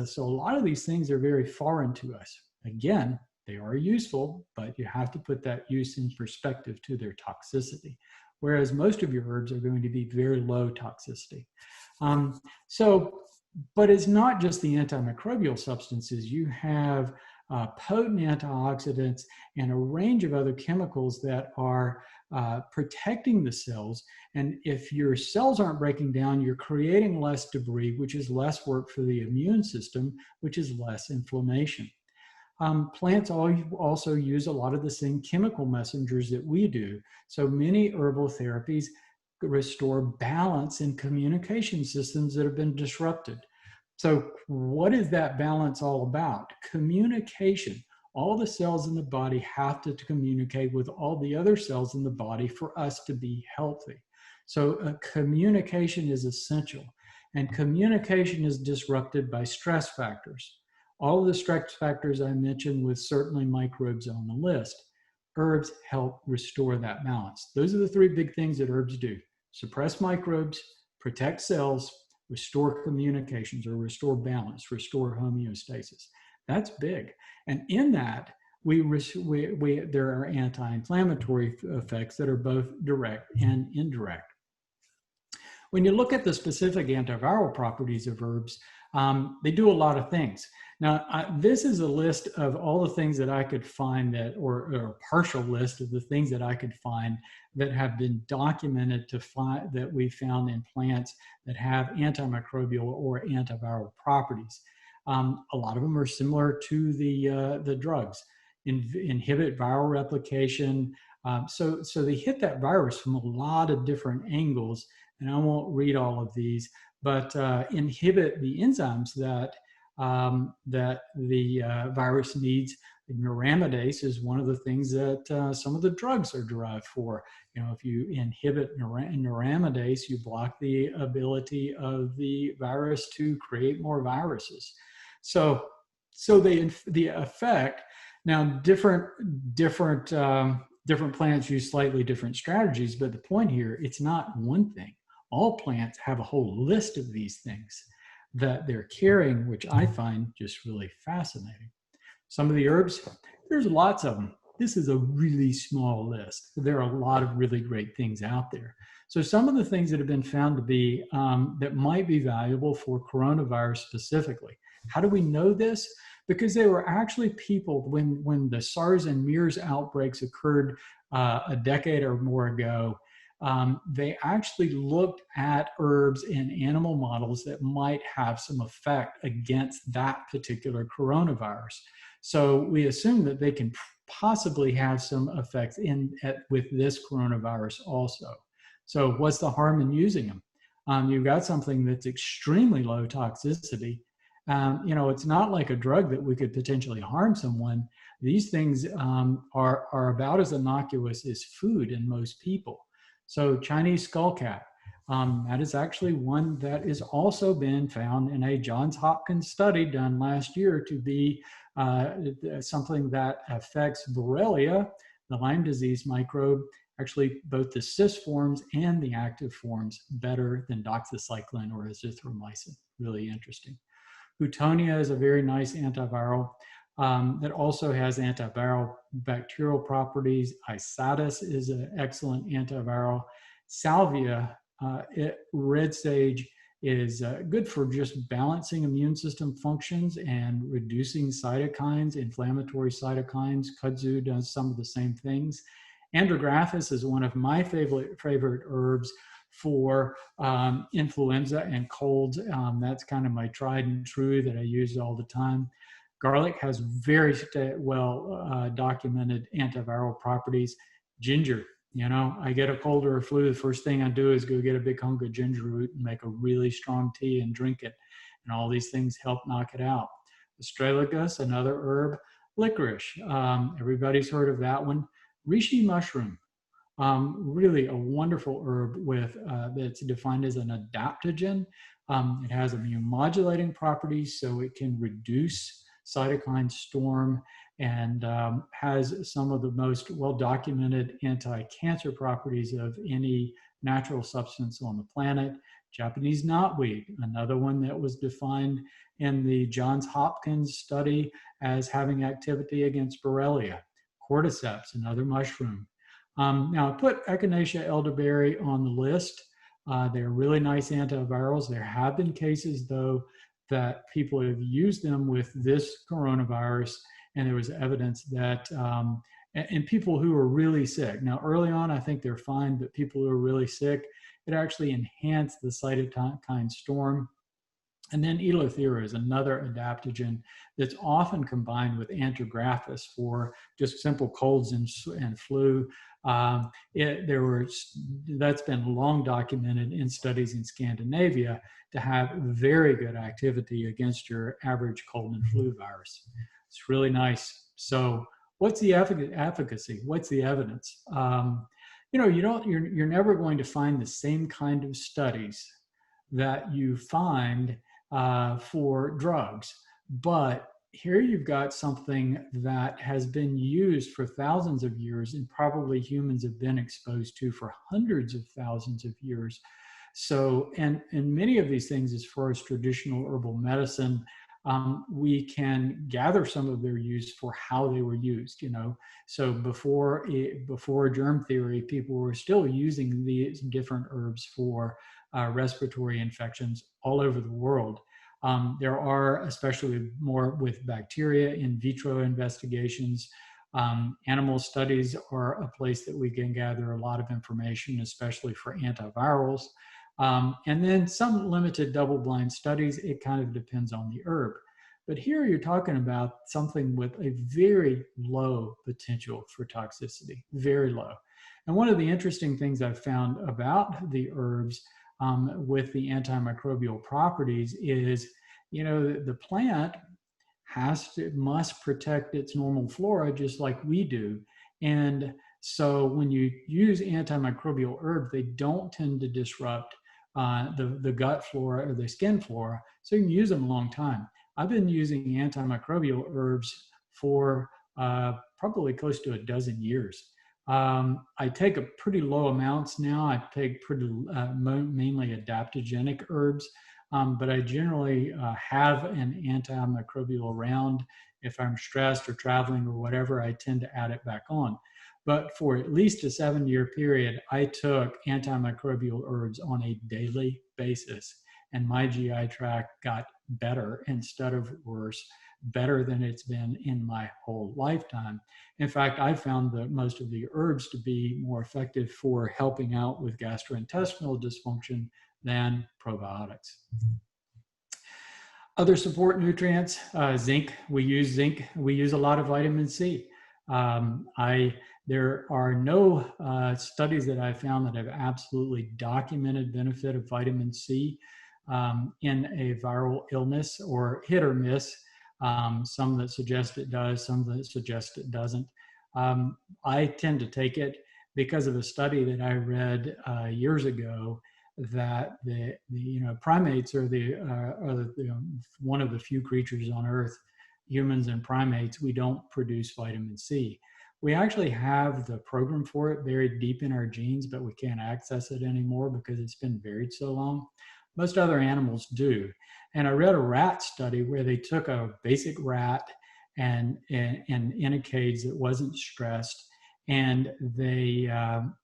so a lot of these things are very foreign to us. Again, they are useful, but you have to put that use in perspective to their toxicity. Whereas most of your herbs are going to be very low toxicity. But it's not just the antimicrobial substances. You have potent antioxidants and a range of other chemicals that are protecting the cells. And if your cells aren't breaking down, you're creating less debris, which is less work for the immune system, which is less inflammation. Plants also use a lot of the same chemical messengers that we do. So many herbal therapies restore balance in communication systems that have been disrupted. So what is that balance all about? Communication. All the cells in the body have to communicate with all the other cells in the body for us to be healthy. So communication is essential. And communication is disrupted by stress factors. All of the stress factors I mentioned, with certainly microbes on the list. Herbs help restore that balance. Those are the three big things that herbs do: suppress microbes, protect cells, restore communications, or restore balance, restore homeostasis. That's big. And in that, there are anti-inflammatory effects that are both direct and indirect. When you look at the specific antiviral properties of herbs, they do a lot of things. Now, this is a list of all the things that I could find or a partial list of the things that I could find that have been documented that we found in plants that have antimicrobial or antiviral properties. A lot of them are similar to the drugs. Inhibit viral replication. So they hit that virus from a lot of different angles, and I won't read all of these, but inhibit the enzymes that the virus needs. Neuraminidase is one of the things that some of the drugs are derived for. You know, if you inhibit neuraminidase, you block the ability of the virus to create more viruses. So the effect. Now, different plants use slightly different strategies, but the point here, it's not one thing. All plants have a whole list of these things that they're carrying, which I find just really fascinating. Some of the herbs, there's lots of them. This is a really small list. There are a lot of really great things out there. So some of the things that have been found to be, that might be valuable for coronavirus specifically. How do we know this? Because there were actually people, when the SARS and MERS outbreaks occurred a decade or more ago, they actually looked at herbs in animal models that might have some effect against that particular coronavirus. So we assume that they can possibly have some effects with this coronavirus also. So what's the harm in using them? You've got something that's extremely low toxicity. You know, it's not like a drug that we could potentially harm someone. These things are about as innocuous as food in most people. So Chinese skullcat, that is actually one that is also been found in a Johns Hopkins study done last year to be something that affects Borrelia, the Lyme disease microbe, actually both the cis forms and the active forms, better than doxycycline or azithromycin. Really interesting. Houtonia is a very nice antiviral that also has antiviral bacterial properties. Isatis is an excellent antiviral. Salvia, red sage, is good for just balancing immune system functions and reducing cytokines, inflammatory cytokines. Kudzu does some of the same things. Andrographis is one of my favorite herbs for influenza and colds. That's kind of my tried and true that I use all the time. Garlic has very well documented antiviral properties. Ginger, you know, I get a cold or a flu, the first thing I do is go get a big hunk of ginger root and make a really strong tea and drink it. And all these things help knock it out. Astragalus, another herb. Licorice, everybody's heard of that one. Reishi mushroom. Really a wonderful herb with that's defined as an adaptogen. It has immune modulating properties, so it can reduce cytokine storm, and has some of the most well-documented anti-cancer properties of any natural substance on the planet. Japanese knotweed, another one that was defined in the Johns Hopkins study as having activity against Borrelia. Cordyceps, another mushroom. Now, I put Echinacea elderberry on the list. They're really nice antivirals. There have been cases, though, that people have used them with this coronavirus, and there was evidence that in people who are really sick. Now, early on, I think they're fine, but people who are really sick, it actually enhanced the cytokine storm. And then Eleuthera is another adaptogen that's often combined with antigraphis for just simple colds and flu. That's been long documented in studies in Scandinavia to have very good activity against your average cold and flu virus. It's really nice. So what's the efficacy? What's the evidence? You're never going to find the same kind of studies that you find for drugs. But here you've got something that has been used for thousands of years, and probably humans have been exposed to for hundreds of thousands of years. So, and many of these things, as far as traditional herbal medicine, we can gather some of their use for how they were used, So before germ theory, people were still using these different herbs for respiratory infections all over the world. There are, especially more with bacteria, in vitro investigations. Animal studies are a place that we can gather a lot of information, especially for antivirals. And then some limited double-blind studies. It kind of depends on the herb. But here you're talking about something with a very low potential for toxicity, very low. And one of the interesting things I've found about the herbs with the antimicrobial properties is, the plant must protect its normal flora just like we do. And so when you use antimicrobial herbs, they don't tend to disrupt the gut flora or the skin flora, so you can use them a long time. I've been using antimicrobial herbs for probably close to a dozen years. I take a pretty low amounts now. I take mainly adaptogenic herbs, but I generally have an antimicrobial around. If I'm stressed or traveling or whatever, I tend to add it back on. But for at least a 7-year period, I took antimicrobial herbs on a daily basis, and my GI tract got better instead of worse, better than it's been in my whole lifetime. In fact, I found that most of the herbs to be more effective for helping out with gastrointestinal dysfunction than probiotics. Other support nutrients, zinc. We use zinc. We use a lot of vitamin C. There are no studies that I found that have absolutely documented benefit of vitamin C in a viral illness, or hit or miss. Some that suggest it does, some that suggest it doesn't. I tend to take it because of a study that I read years ago that the primates are one of the few creatures on Earth, humans and primates, we don't produce vitamin C. We actually have the program for it buried deep in our genes, but we can't access it anymore because it's been buried so long. Most other animals do. And I read a rat study where they took a basic rat and in a cage that wasn't stressed, and they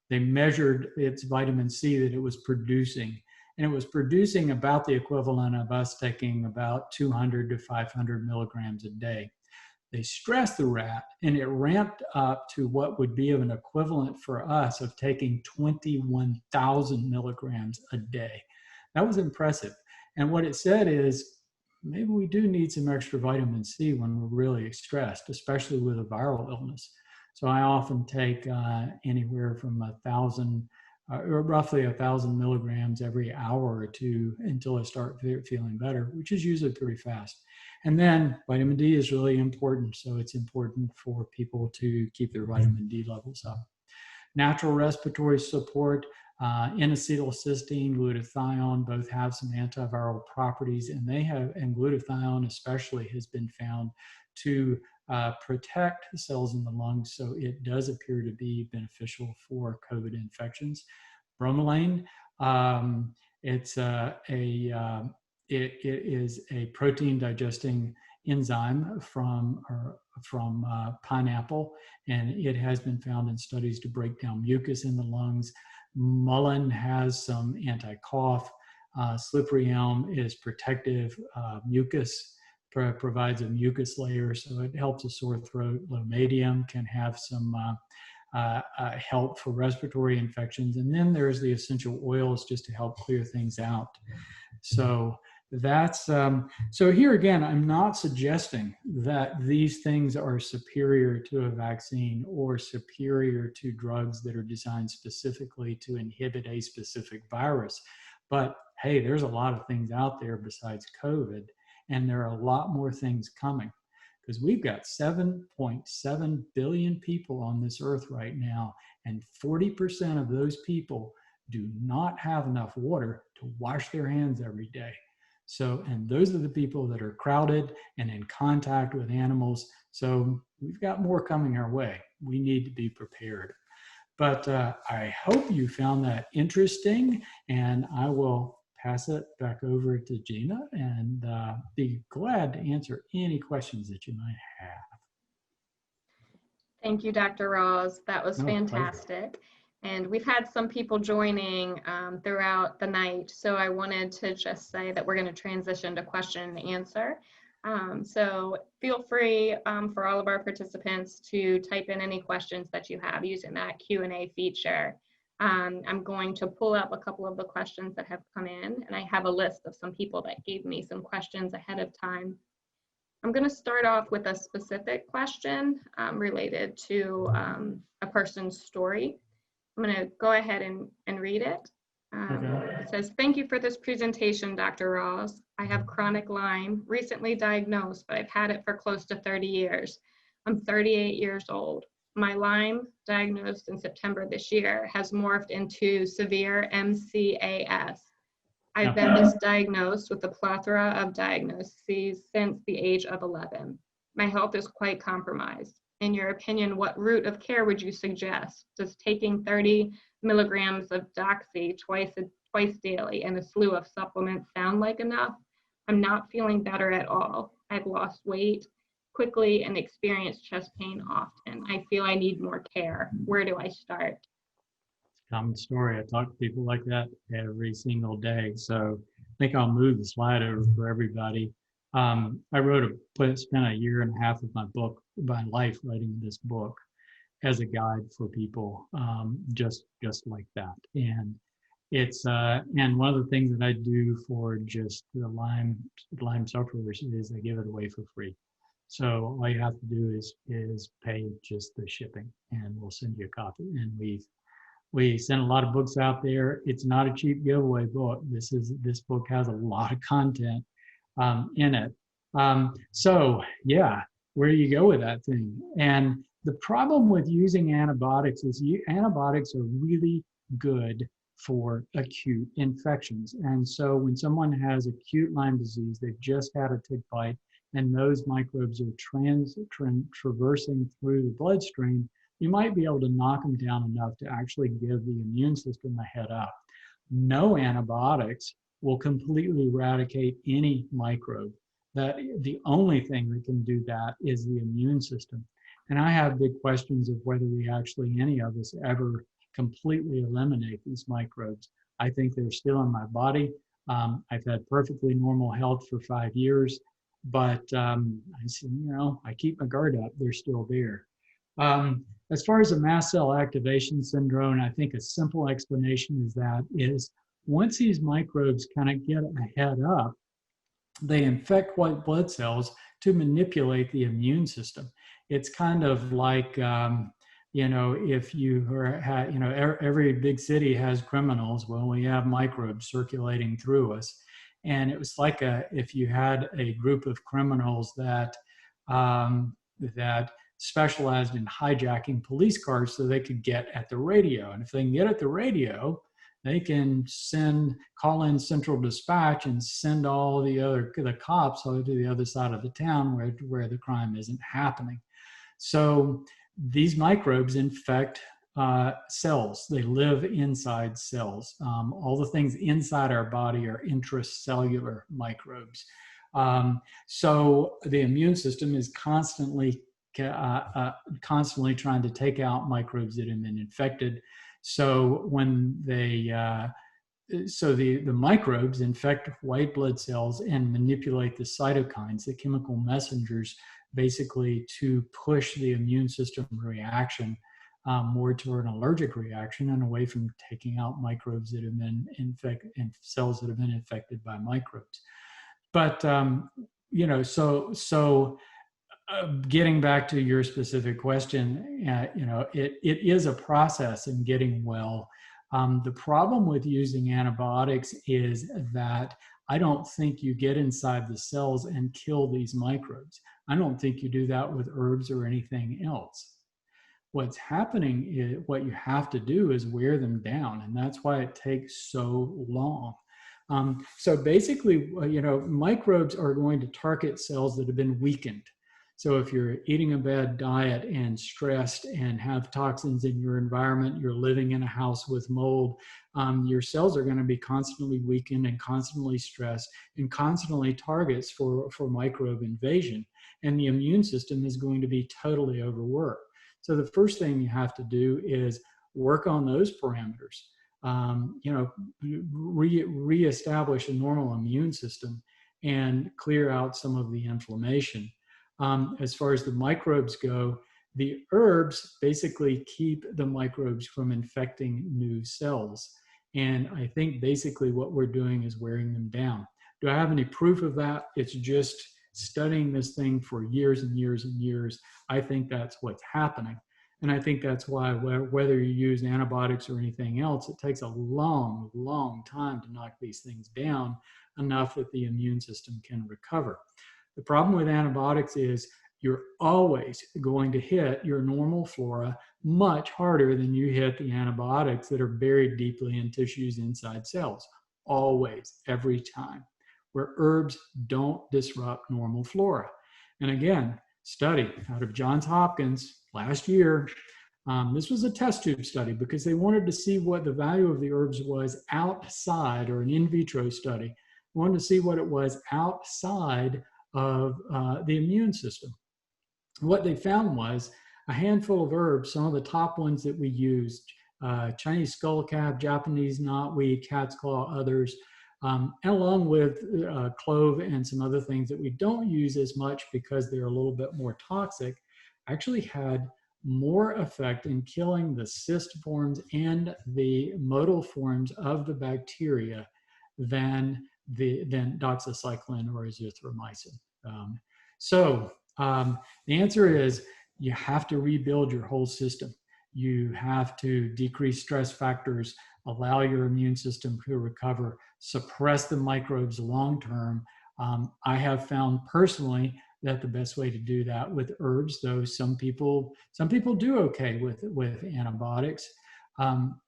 measured its vitamin C that it was producing. And it was producing about the equivalent of us taking about 200 to 500 milligrams a day. They stressed the rat, and it ramped up to what would be of an equivalent for us of taking 21,000 milligrams a day. That was impressive. And what it said is, maybe we do need some extra vitamin C when we're really stressed, especially with a viral illness. So I often take anywhere from 1,000, or roughly 1,000 milligrams every hour or two until I start feeling better, which is usually pretty fast. And then vitamin D is really important. So it's important for people to keep their vitamin D levels up. Natural respiratory support, N-acetylcysteine, glutathione, both have some antiviral properties, and glutathione especially has been found to protect the cells in the lungs, so it does appear to be beneficial for COVID infections. Bromelain, it is a protein digesting enzyme from pineapple, and it has been found in studies to break down mucus in the lungs. Mullein has some anti-cough. Slippery elm is protective mucus, provides a mucus layer, so it helps a sore throat. Lomadium can have some help for respiratory infections. And then there's the essential oils just to help clear things out. So that's, so here again, I'm not suggesting that these things are superior to a vaccine or superior to drugs that are designed specifically to inhibit a specific virus. But hey, there's a lot of things out there besides COVID, and there are a lot more things coming, because we've got 7.7 billion people on this earth right now, and 40% of those people do not have enough water to wash their hands every day. So, and those are the people that are crowded and in contact with animals. So we've got more coming our way. We need to be prepared. But I hope you found that interesting, and I will pass it back over to Gina and be glad to answer any questions that you might have. Thank you, Dr. Rawls. That was fantastic. Pleasure. And we've had some people joining throughout the night, so I wanted to just say that we're going to transition to question and answer. So feel free for all of our participants to type in any questions that you have using that Q&A feature. I'm going to pull up a couple of the questions that have come in, and I have a list of some people that gave me some questions ahead of time. I'm going to start off with a specific question related to a person's story. I'm going to go ahead and read it. Okay. It says, "Thank you for this presentation, Dr. Rawls. I have chronic Lyme, recently diagnosed, but I've had it for close to 30 years. I'm 38 years old. My Lyme, diagnosed in September this year, has morphed into severe MCAS. I've been misdiagnosed with a plethora of diagnoses since the age of 11. My health is quite compromised. In your opinion, what route of care would you suggest? Does taking 30 milligrams of doxy twice daily and a slew of supplements sound like enough? I'm not feeling better at all. I've lost weight quickly and experience chest pain often. I feel I need more care. Where do I start?" Common story. I talk to people like that every single day. So I think I'll move the slide over for everybody. I spent a year and a half of my life writing this book as a guide for people, just like that. And it's and one of the things that I do for just the Lyme sufferers is I give it away for free. So all you have to do is pay just the shipping, and we'll send you a copy. And we send a lot of books out there. It's not a cheap giveaway book. This book has a lot of content in it. So yeah, where do you go with that thing? And the problem with using antibiotics is antibiotics are really good for acute infections. And so when someone has acute Lyme disease, they've just had a tick bite, and those microbes are traversing through the bloodstream, you might be able to knock them down enough to actually give the immune system a head up. No antibiotics will completely eradicate any microbe. The only thing that can do that is the immune system. And I have big questions of whether any of us ever completely eliminate these microbes. I think they're still in my body. I've had perfectly normal health for 5 years, but I keep my guard up. They're still there. As far as the mast cell activation syndrome, I think a simple explanation is once these microbes kind of get a head up, they infect white blood cells to manipulate the immune system. It's kind of like, if every big city has criminals. Well, we have microbes circulating through us. And it was like if you had a group of criminals that specialized in hijacking police cars so they could get at the radio. And if they can get at the radio, they can call in central dispatch and send all the cops over to the other side of the town where the crime isn't happening. So these microbes infect cells. They live inside cells. All the things inside our body are intracellular microbes. So the immune system is constantly trying to take out microbes that have been infected. So when the microbes infect white blood cells and manipulate the cytokines, the chemical messengers, basically to push the immune system reaction more toward an allergic reaction and away from taking out microbes that have been infected and cells that have been infected by microbes. But getting back to your specific question, it is a process in getting well. The problem with using antibiotics is that I don't think you get inside the cells and kill these microbes. I don't think you do that with herbs or anything else. What's happening is what you have to do is wear them down, and that's why it takes so long. So basically, microbes are going to target cells that have been weakened. So if you're eating a bad diet and stressed and have toxins in your environment, you're living in a house with mold, your cells are going to be constantly weakened and constantly stressed and constantly targets for microbe invasion. And the immune system is going to be totally overworked. So the first thing you have to do is work on those parameters. Reestablish a normal immune system and clear out some of the inflammation. As far as the microbes go, the herbs basically keep the microbes from infecting new cells. And I think basically what we're doing is wearing them down. Do I have any proof of that? It's just studying this thing for years and years and years. I think that's what's happening. And I think that's why whether you use antibiotics or anything else, it takes a long, long time to knock these things down enough that the immune system can recover. The problem with antibiotics is you're always going to hit your normal flora much harder than you hit the antibiotics that are buried deeply in tissues inside cells. Always, every time. Where herbs don't disrupt normal flora. And again, study out of Johns Hopkins last year. This was a test tube study because they wanted to see what the value of the herbs was outside, or an in vitro study. They wanted to see what it was outside of the immune system. What they found was a handful of herbs, some of the top ones that we used, Chinese skullcap, Japanese knotweed, cat's claw, others, and along with clove and some other things that we don't use as much because they're a little bit more toxic, actually had more effect in killing the cyst forms and the motile forms of the bacteria than doxycycline or azithromycin. The answer is you have to rebuild your whole system. You have to decrease stress factors, allow your immune system to recover, suppress the microbes long term. I have found personally that the best way to do that with herbs, though some people do okay with antibiotics.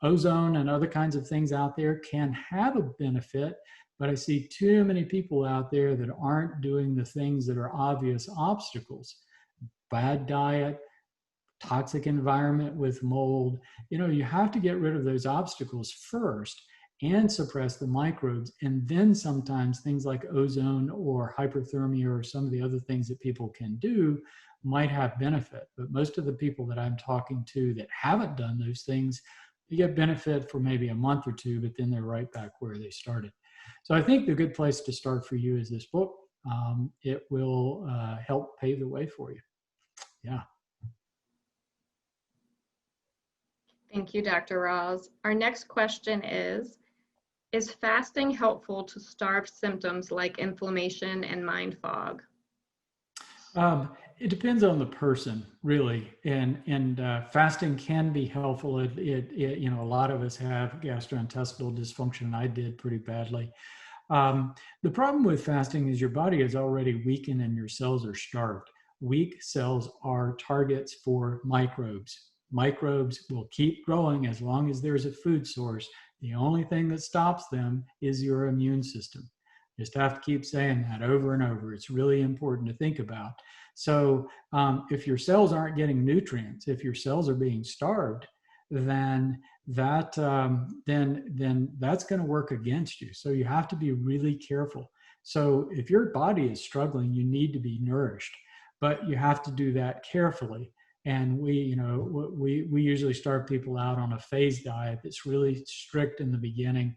Ozone and other kinds of things out there can have a benefit, but I see too many people out there that aren't doing the things that are obvious obstacles. Bad diet, toxic environment with mold. You have to get rid of those obstacles first and suppress the microbes. And then sometimes things like ozone or hyperthermia or some of the other things that people can do might have benefit. But most of the people that I'm talking to that haven't done those things, they get benefit for maybe a month or two, but then they're right back where they started. So I think the good place to start for you is this book. It will help pave the way for you. Yeah. Thank you, Dr. Rawls. Our next question is fasting helpful to starve symptoms like inflammation and mind fog? It depends on the person, really, and fasting can be helpful. A lot of us have gastrointestinal dysfunction. I did pretty badly. The problem with fasting is your body is already weakened and your cells are starved. weak cells are targets for microbes. Microbes will keep growing as long as there's a food source. The only thing that stops them is your immune system. Just have to keep saying that over and over. It's really important to think about. So if your cells aren't getting nutrients, if your cells are being starved, then that's going to work against you. So you have to be really careful. So if your body is struggling, you need to be nourished, but you have to do that carefully. And we usually start people out on a phase diet that's really strict in the beginning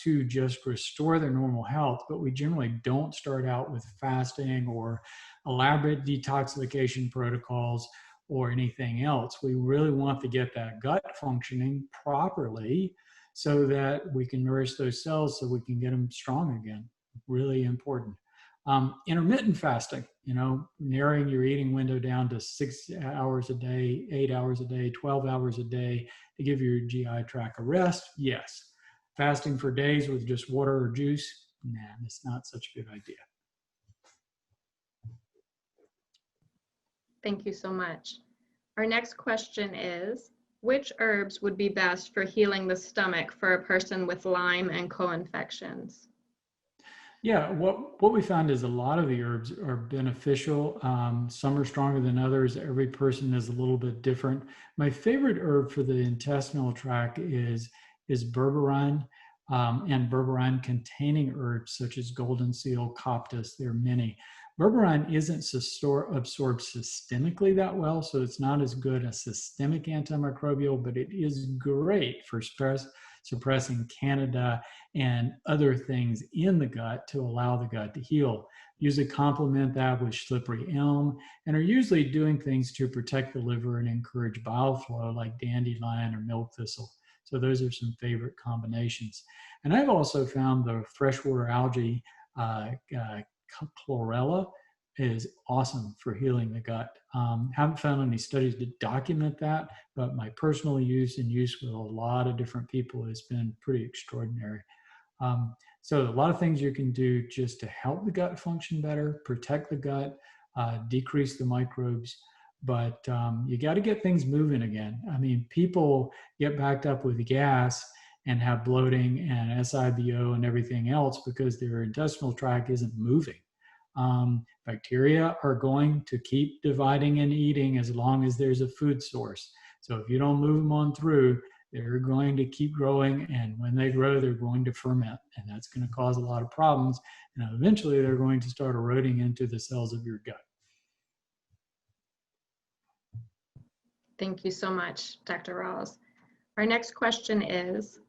to just restore their normal health. But we generally don't start out with fasting or elaborate detoxification protocols or anything else. We really want to get that gut functioning properly so that we can nourish those cells so we can get them strong again. Really important. Intermittent fasting, narrowing your eating window down to 6 hours a day, 8 hours a day, 12 hours a day to give your GI tract a rest. Yes. Fasting for days with just water or juice, nah, that's not such a good idea. Thank you so much. Our next question is, which herbs would be best for healing the stomach for a person with Lyme and co-infections? Yeah, what we found is a lot of the herbs are beneficial. Some are stronger than others. Every person is a little bit different. My favorite herb for the intestinal tract is berberine and berberine-containing herbs such as golden seal, coptis. There are many. Berberine isn't absorbed systemically that well, so it's not as good a systemic antimicrobial, but it is great for suppressing Candida and other things in the gut to allow the gut to heal. Usually complement that with slippery elm and are usually doing things to protect the liver and encourage bile flow like dandelion or milk thistle. So those are some favorite combinations. And I've also found the freshwater algae chlorella is awesome for healing the gut. Haven't found any studies to document that, but my personal use and use with a lot of different people has been pretty extraordinary. So a lot of things you can do just to help the gut function better, protect the gut, decrease the microbes, but you got to get things moving again. I mean, people get backed up with gas and have bloating and SIBO and everything else because their intestinal tract isn't moving. Bacteria are going to keep dividing and eating as long as there's a food source. So if you don't move them on through, they're going to keep growing, and when they grow, they're going to ferment, and that's going to cause a lot of problems, and eventually they're going to start eroding into the cells of your gut. Thank you so much, Dr. Rawls. Our next question is,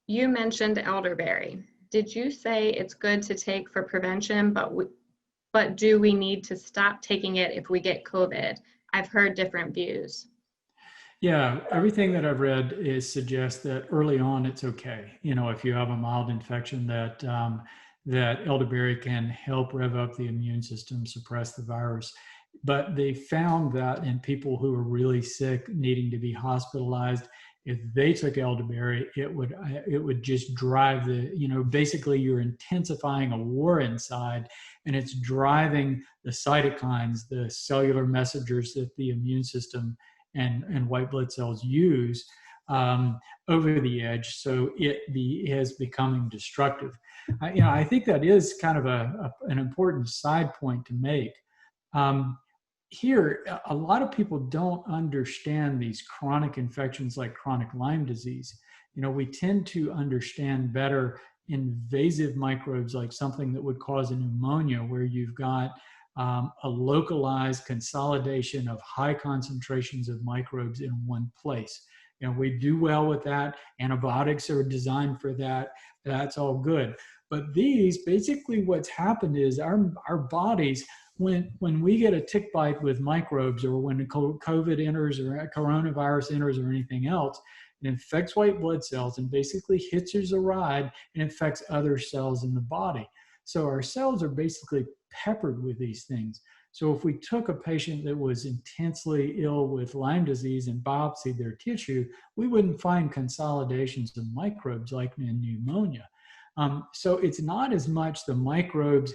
you mentioned elderberry. Did you say it's good to take for prevention, but do we need to stop taking it if we get COVID? I've heard different views. Yeah, everything that I've read suggests that early on it's okay. If you have a mild infection, that elderberry can help rev up the immune system, suppress the virus. But they found that in people who are really sick, needing to be hospitalized, if they took elderberry, it would just drive basically you're intensifying a war inside, and it's driving the cytokines, the cellular messengers that the immune system and white blood cells use over the edge. So it is becoming destructive. I think that is kind of an important side point to make. Here, a lot of people don't understand these chronic infections like chronic Lyme disease. We tend to understand better invasive microbes like something that would cause a pneumonia, where you've got a localized consolidation of high concentrations of microbes in one place. We do well with that. Antibiotics are designed for that. That's all good. But these, basically what's happened is our bodies, when we get a tick bite with microbes, or when COVID enters or coronavirus enters or anything else, it infects white blood cells and basically hitches a ride and infects other cells in the body. So our cells are basically peppered with these things. So if we took a patient that was intensely ill with Lyme disease and biopsied their tissue, we wouldn't find consolidations of microbes like in pneumonia. So it's not as much the microbes,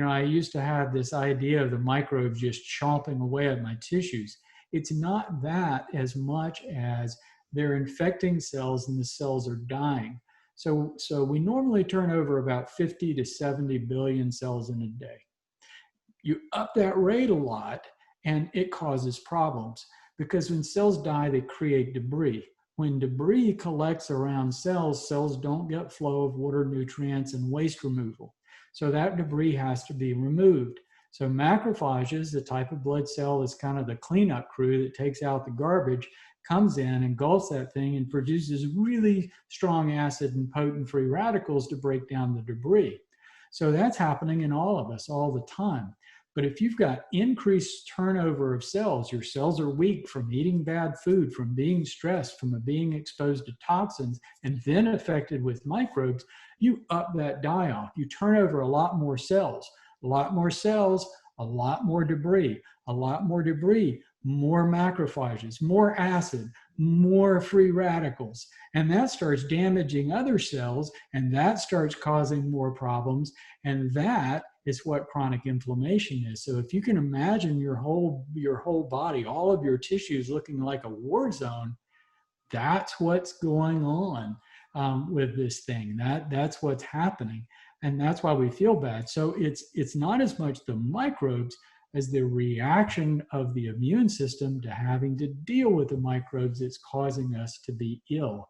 I used to have this idea of the microbes just chomping away at my tissues. It's not that as much as they're infecting cells and the cells are dying. So we normally turn over about 50 to 70 billion cells in a day. You up that rate a lot and it causes problems, because when cells die, they create debris. When debris collects around cells, cells don't get flow of water, nutrients, and waste removal. So that debris has to be removed. So macrophages, the type of blood cell is kind of the cleanup crew that takes out the garbage, comes in, engulfs that thing, and produces really strong acid and potent free radicals to break down the debris. So that's happening in all of us all the time. But if you've got increased turnover of cells, your cells are weak from eating bad food, from being stressed, from being exposed to toxins, and then affected with microbes, you up that die-off. You turn over a lot more cells, a lot more cells, a lot more debris, a lot more debris, more macrophages, more acid, more free radicals. And that starts damaging other cells, and that starts causing more problems. And that is what chronic inflammation is. So if you can imagine your whole body, all of your tissues looking like a war zone, that's what's going on with this thing. That's what's happening. And that's why we feel bad. So it's not as much the microbes as the reaction of the immune system to having to deal with the microbes that's causing us to be ill.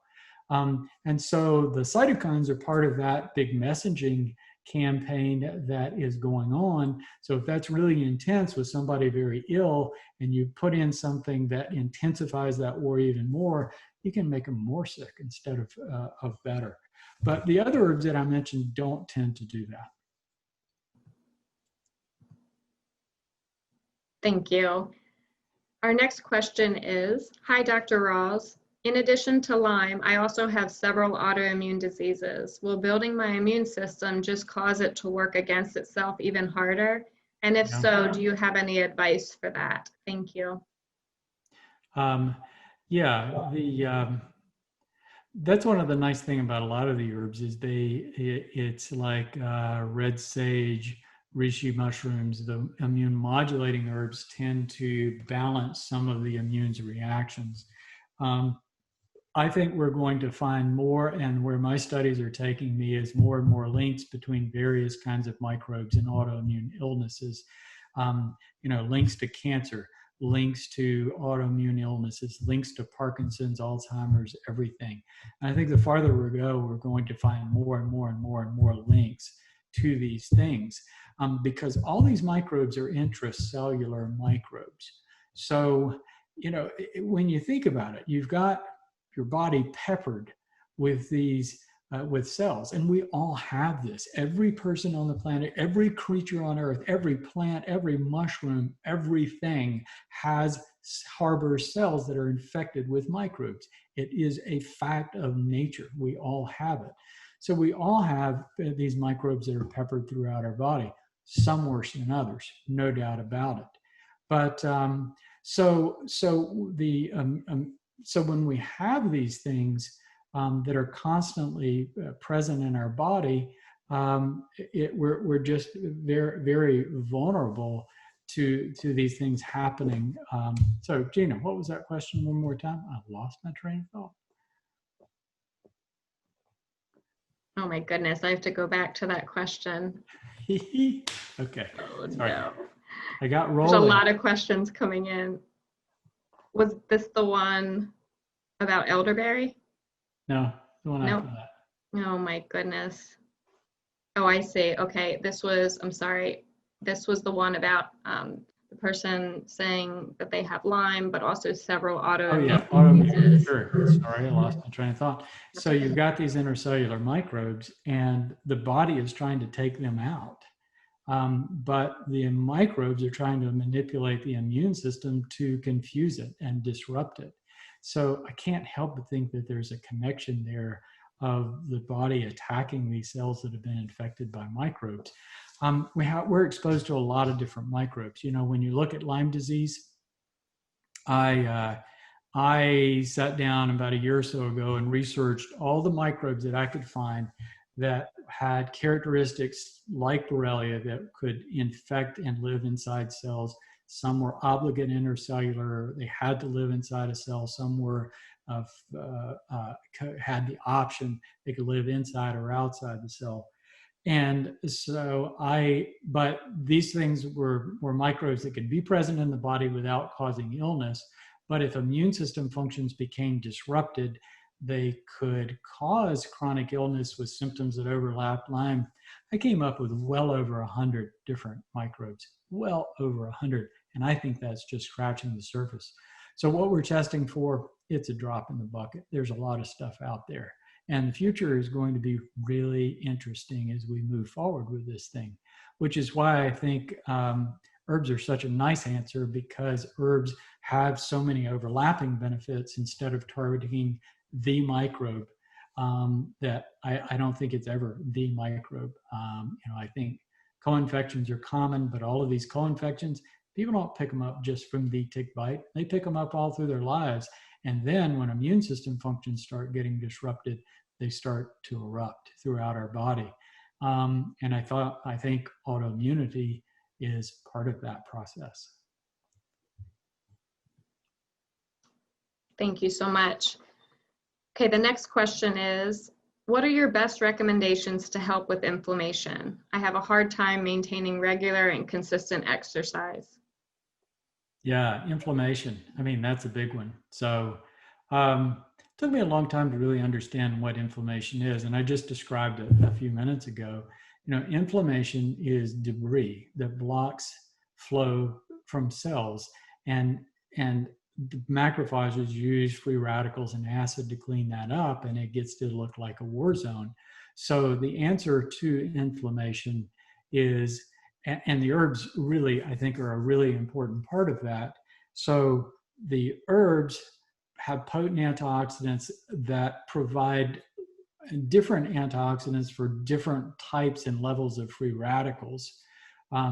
And so the cytokines are part of that big messaging campaign that is going on. So if that's really intense with somebody very ill and you put in something that intensifies that war even more, you can make them more sick instead of better. But the other herbs that I mentioned don't tend to do that. Thank you. Our next question is, hi, Dr. Rawls. In addition to Lyme, I also have several autoimmune diseases. Will building my immune system just cause it to work against itself even harder? And if so, do you have any advice for that? Thank you. That's one of the nice things about a lot of the herbs is it's like red sage, reishi mushrooms. The immune modulating herbs tend to balance some of the immune's reactions. I think we're going to find more, and where my studies are taking me is more and more links between various kinds of microbes and autoimmune illnesses. Links to cancer, links to autoimmune illnesses, links to Parkinson's, Alzheimer's, everything. And I think the farther we go, we're going to find more and more and more and more links to these things, because all these microbes are intracellular microbes. So, when you think about it, you've got your body peppered with these with cells, and we all have this. Every person on the planet, every creature on earth, every plant, every mushroom, everything harbors cells that are infected with microbes. It is a fact of nature. We all have it. So we all have these microbes that are peppered throughout our body, some worse than others, no doubt about it. But so when we have these things that are constantly present in our body, we're just very, very vulnerable to these things happening. So Gina, what was that question one more time? I lost my train of thought. Oh my goodness, I have to go back to that question. Okay. Oh, sorry. no. I got rolling. There's a lot of questions coming in. Was this the one about elderberry? No, the one after that. Oh my goodness. Oh, I see. Okay, I'm sorry. This was the one about the person saying that they have Lyme, but also several autoimmune diseases. Sure. Sorry, I lost my train of thought. So you've got these intercellular microbes, and the body is trying to take them out. But the microbes are trying to manipulate the immune system to confuse it and disrupt it. So I can't help but think that there's a connection there of the body attacking these cells that have been infected by microbes. We're exposed to a lot of different microbes. When you look at Lyme disease, I sat down about a year or so ago and researched all the microbes that I could find that had characteristics like Borrelia that could infect and live inside cells. Some were obligate intercellular, they had to live inside a cell. Some were had the option, they could live inside or outside the cell. And so but these things were microbes that could be present in the body without causing illness. But if immune system functions became disrupted, they could cause chronic illness with symptoms that overlap Lyme. I came up with well over 100 different microbes, well over 100. And I think that's just scratching the surface. So what we're testing for, it's a drop in the bucket. There's a lot of stuff out there. And the future is going to be really interesting as we move forward with this thing, which is why I think herbs are such a nice answer, because herbs have so many overlapping benefits instead of targeting the microbe, that I don't think it's ever the microbe. I think co-infections are common, but all of these co-infections, people don't pick them up just from the tick bite. They pick them up all through their lives. And then when immune system functions start getting disrupted, they start to erupt throughout our body. And I think autoimmunity is part of that process. Thank you so much. Okay, the next question is, what are your best recommendations to help with inflammation? I have a hard time maintaining regular and consistent exercise. Yeah, inflammation. I mean, that's a big one. So it took me a long time to really understand what inflammation is. And I just described it a few minutes ago. Inflammation is debris that blocks flow from cells, and the macrophages use free radicals and acid to clean that up, and it gets to look like a war zone. So the answer to inflammation is, and the herbs really, I think, are a really important part of that. So the herbs have potent antioxidants that provide different antioxidants for different types and levels of free radicals.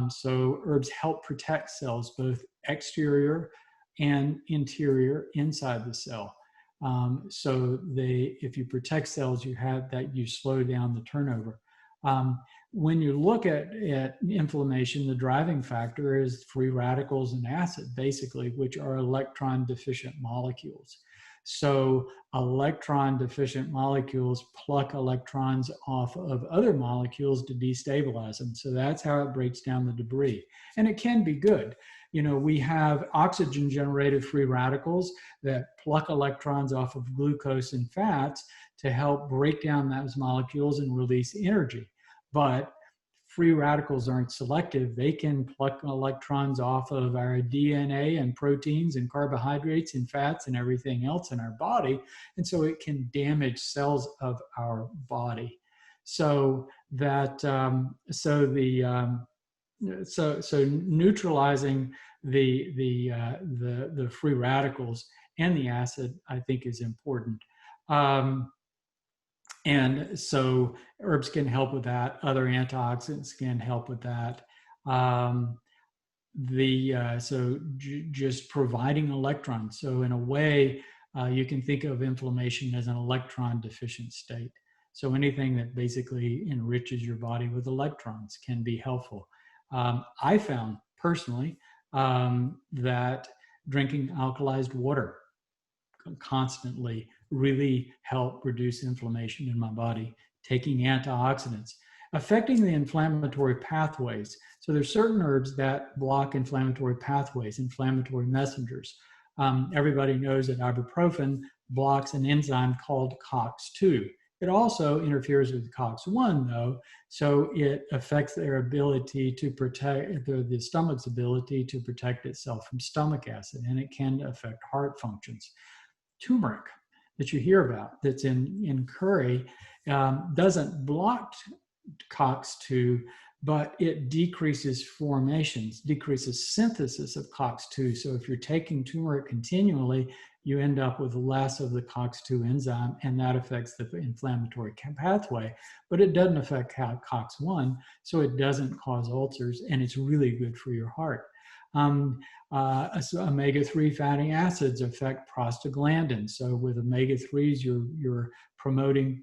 So herbs help protect cells, both exterior and interior inside the cell. So if you protect cells, you slow down the turnover. When you look at inflammation, the driving factor is free radicals and acid, basically, which are electron deficient molecules. So electron deficient molecules pluck electrons off of other molecules to destabilize them. So that's how it breaks down the debris. And it can be good. We have oxygen generated free radicals that pluck electrons off of glucose and fats to help break down those molecules and release energy. But free radicals aren't selective. They can pluck electrons off of our DNA and proteins and carbohydrates and fats and everything else in our body. And so it can damage cells of our body. So neutralizing the free radicals and the acid, I think, is important. And so herbs can help with that. Other antioxidants can help with that. Just providing electrons. So in a way, you can think of inflammation as an electron deficient state. So anything that basically enriches your body with electrons can be helpful. I found personally that drinking alkalized water constantly really help reduce inflammation in my body. Taking antioxidants, affecting the inflammatory pathways. So there's certain herbs that block inflammatory pathways, inflammatory messengers. Everybody knows that ibuprofen blocks an enzyme called COX-2. It also interferes with COX-1, though, so it affects their ability to protect the stomach's ability to protect itself from stomach acid, and it can affect heart functions. Turmeric that you hear about that's in curry doesn't block COX-2, but it decreases formations, decreases synthesis of COX-2. So if you're taking turmeric continually, you end up with less of the COX-2 enzyme, and that affects the inflammatory pathway, but it doesn't affect COX-1, so it doesn't cause ulcers, and it's really good for your heart. Omega-3 fatty acids affect prostaglandins. So with omega-3s, your promoting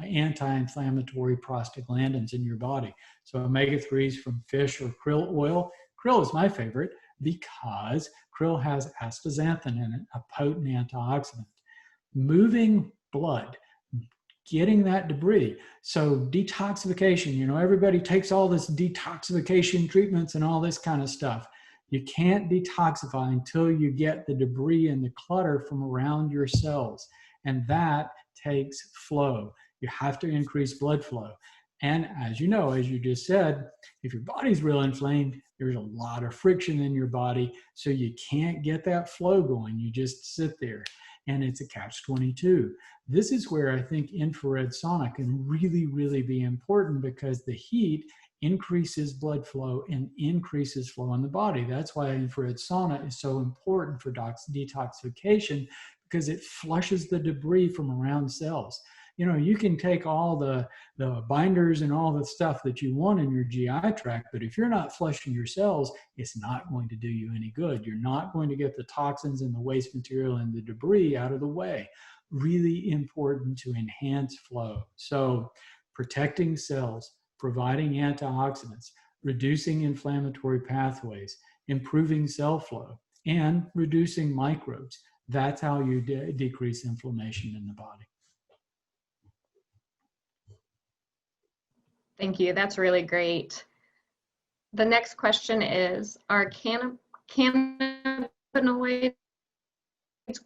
anti-inflammatory prostaglandins in your body. So omega-3s from fish or krill oil. Krill is my favorite because krill has astaxanthin in it, a potent antioxidant. Moving blood, getting that debris. So detoxification, you know, everybody takes all this detoxification treatments and all this kind of stuff. You can't detoxify until you get the debris and the clutter from around your cells. And that takes flow. You have to increase blood flow. And as you know, as you just said, if your body's real inflamed, there's a lot of friction in your body. So you can't get that flow going. You just sit there. And it's a catch-22. This is where I think infrared sauna can really, really be important, because the heat increases blood flow and increases flow in the body. That's why infrared sauna is so important for detoxification, because it flushes the debris from around cells. You know, you can take all the binders and all the stuff that you want in your GI tract, but if you're not flushing your cells, it's not going to do you any good. You're not going to get the toxins and the waste material and the debris out of the way. Really important to enhance flow. So protecting cells, providing antioxidants, reducing inflammatory pathways, improving cell flow, and reducing microbes. That's how you decrease inflammation in the body. Thank you. That's really great. The next question is, are cannabinoids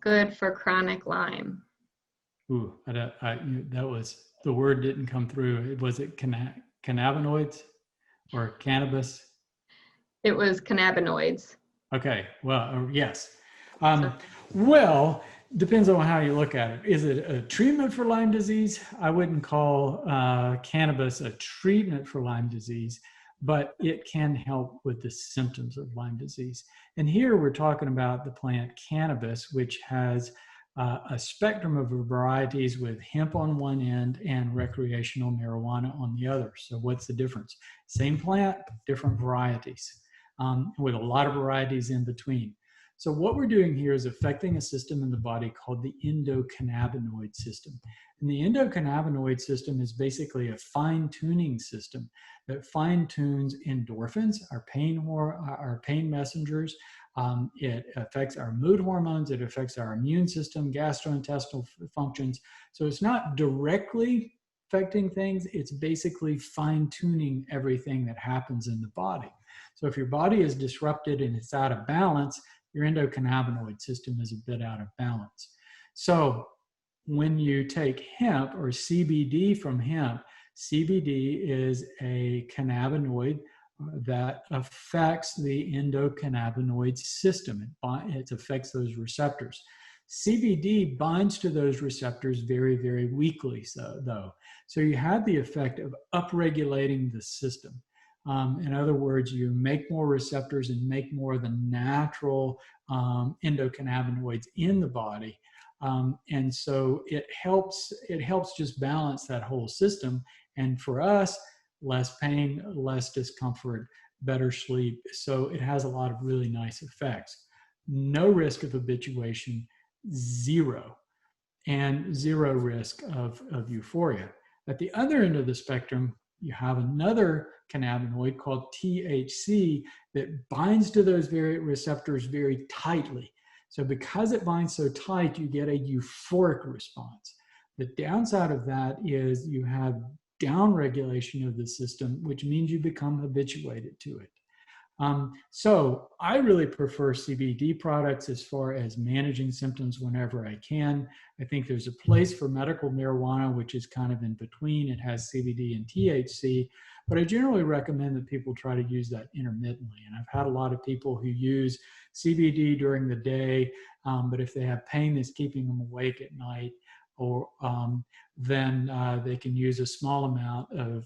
good for chronic Lyme? Ooh, that was, the word didn't come through. Was it cannabinoids or cannabis? It was cannabinoids. Okay, well, yes. Well, depends on how you look at it. Is it a treatment for Lyme disease? I wouldn't call cannabis a treatment for Lyme disease, but it can help with the symptoms of Lyme disease. And here we're talking about the plant cannabis, which has a spectrum of varieties with hemp on one end and recreational marijuana on the other. So what's the difference? Same plant, different varieties, with a lot of varieties in between. So what we're doing here is affecting a system in the body called the endocannabinoid system. And the endocannabinoid system is basically a fine-tuning system that fine-tunes endorphins, our pain messengers. It affects our mood hormones. It affects our immune system, gastrointestinal functions. So it's not directly affecting things. It's basically fine-tuning everything that happens in the body. So if your body is disrupted and it's out of balance, your endocannabinoid system is a bit out of balance. So when you take hemp or CBD from hemp, CBD is a cannabinoid that affects the endocannabinoid system. It affects those receptors. CBD binds to those receptors very, very weakly, though. So you have the effect of upregulating the system. In other words, you make more receptors and make more of the natural endocannabinoids in the body. And so it helps just balance that whole system. And for us, less pain, less discomfort, better sleep. So it has a lot of really nice effects. No risk of habituation, zero, and zero risk of euphoria. At the other end of the spectrum, you have another cannabinoid called THC that binds to those very receptors very tightly. So because it binds so tight, you get a euphoric response. The downside of that is you have downregulation of the system, which means you become habituated to it. So I really prefer CBD products as far as managing symptoms whenever I can. I think there's a place for medical marijuana, which is kind of in between. It has CBD and THC, but I generally recommend that people try to use that intermittently. And I've had a lot of people who use CBD during the day, but if they have pain that's keeping them awake at night, or then they can use a small amount of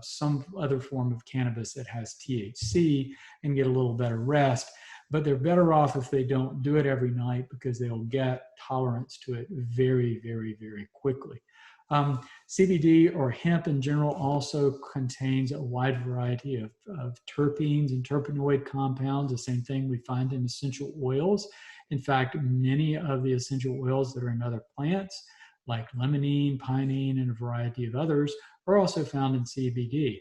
some other form of cannabis that has THC and get a little better rest. But they're better off if they don't do it every night, because they'll get tolerance to it very, very, very quickly. CBD or hemp in general also contains a wide variety of terpenes and terpenoid compounds, the same thing we find in essential oils. In fact, many of the essential oils that are in other plants like limonene, pinene, and a variety of others, are also found in CBD.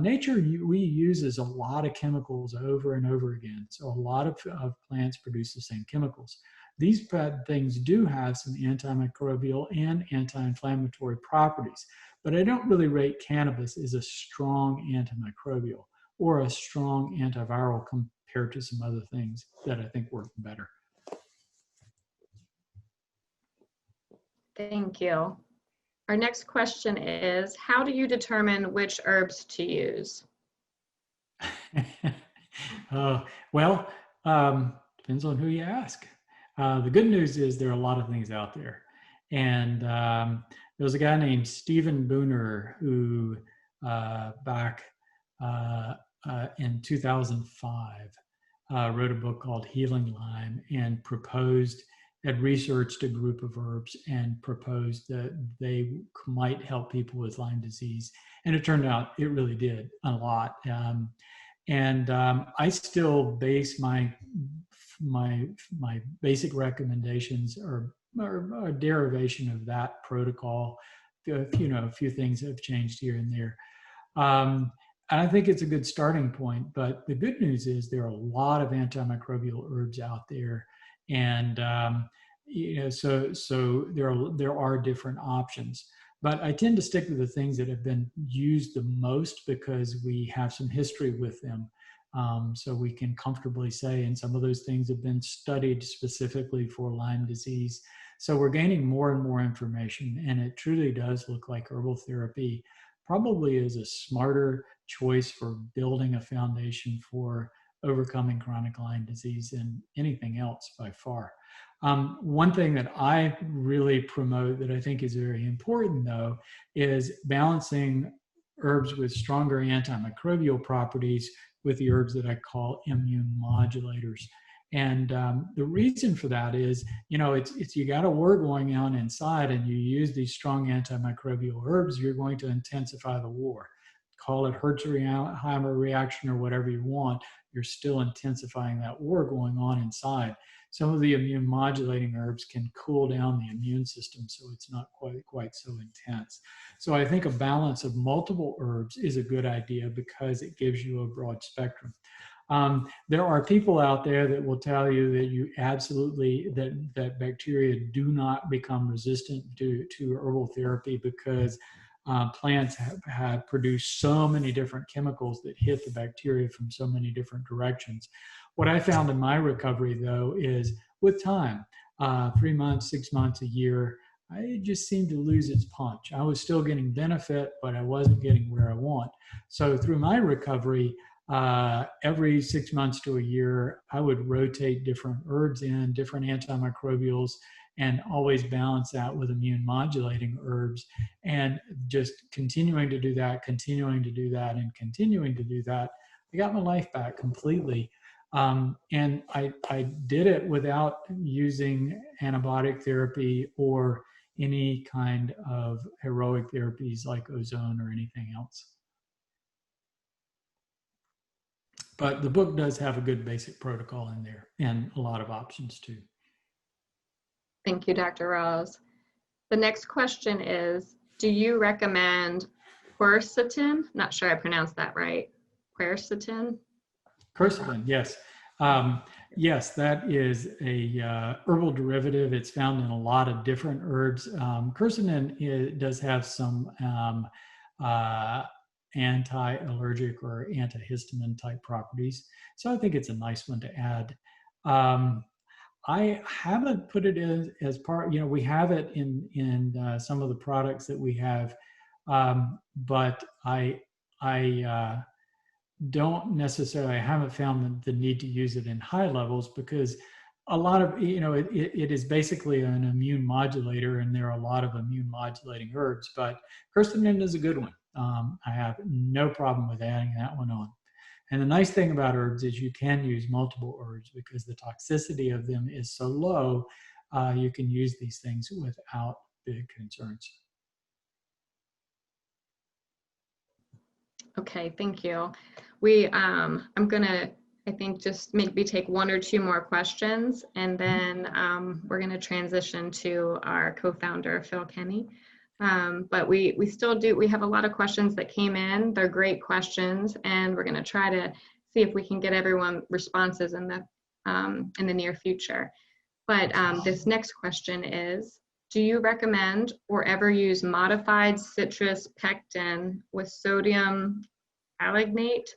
Nature uses a lot of chemicals over and over again. So a lot of plants produce the same chemicals. These things do have some antimicrobial and anti-inflammatory properties, but I don't really rate cannabis as a strong antimicrobial or a strong antiviral compared to some other things that I think work better. Thank you. Our next question is, how do you determine which herbs to use? Well, depends on who you ask. The good news is there are a lot of things out there. And there was a guy named Stephen Booner who back in 2005 wrote a book called Healing Lyme and had researched a group of herbs and proposed that they might help people with Lyme disease. And it turned out it really did a lot. I still base my basic recommendations or a derivation of that protocol. A few things have changed here and there. I think it's a good starting point, but the good news is there are a lot of antimicrobial herbs out there, and so there are different options. But I tend to stick with the things that have been used the most because we have some history with them. So we can comfortably say, and some of those things have been studied specifically for Lyme disease. So we're gaining more and more information, and it truly does look like herbal therapy probably is a smarter choice for building a foundation for overcoming chronic Lyme disease than anything else by far. One thing that I really promote that I think is very important, though, is balancing herbs with stronger antimicrobial properties with the herbs that I call immune modulators. And the reason for that is, it's you got a war going on inside, and you use these strong antimicrobial herbs, you're going to intensify the war. Call it Hertzheimer reaction or whatever you want. You're still intensifying that war going on inside. Some of the immune modulating herbs can cool down the immune system so it's not quite so intense. So I think a balance of multiple herbs is a good idea because it gives you a broad spectrum. There are people out there that will tell you that you absolutely, that bacteria do not become resistant to herbal therapy because plants have produced so many different chemicals that hit the bacteria from so many different directions. What I found in my recovery, though, is with time, 3 months, 6 months, a year, it just seemed to lose its punch. I was still getting benefit, but I wasn't getting where I want. So through my recovery, every 6 months to a year, I would rotate different herbs in, different antimicrobials, and always balance that with immune modulating herbs, and just continuing to do that, and continuing to do that. I got my life back completely. And I did it without using antibiotic therapy or any kind of heroic therapies like ozone or anything else. But the book does have a good basic protocol in there and a lot of options too. Thank you, Dr. Rawls. The next question is, do you recommend quercetin? Not sure I pronounced that right. Quercetin? Quercetin, yes. Yes, that is a herbal derivative. It's found in a lot of different herbs. Quercetin does have some anti-allergic or antihistamine type properties. So I think it's a nice one to add. I haven't put it in as part, we have it in some of the products that we have, but I don't necessarily, I haven't found the need to use it in high levels because a lot of, it is basically an immune modulator, and there are a lot of immune modulating herbs, but quercetin is a good one. I have no problem with adding that one on. And the nice thing about herbs is you can use multiple herbs because the toxicity of them is so low, you can use these things without big concerns. Okay, thank you. I'm going to I think just maybe take one or two more questions, and then we're going to transition to our co-founder, Phil Kenny. But we have a lot of questions that came in. They're great questions, and we're going to try to see if we can get everyone responses in the near future. But this next question is, do you recommend or ever use modified citrus pectin with sodium alginate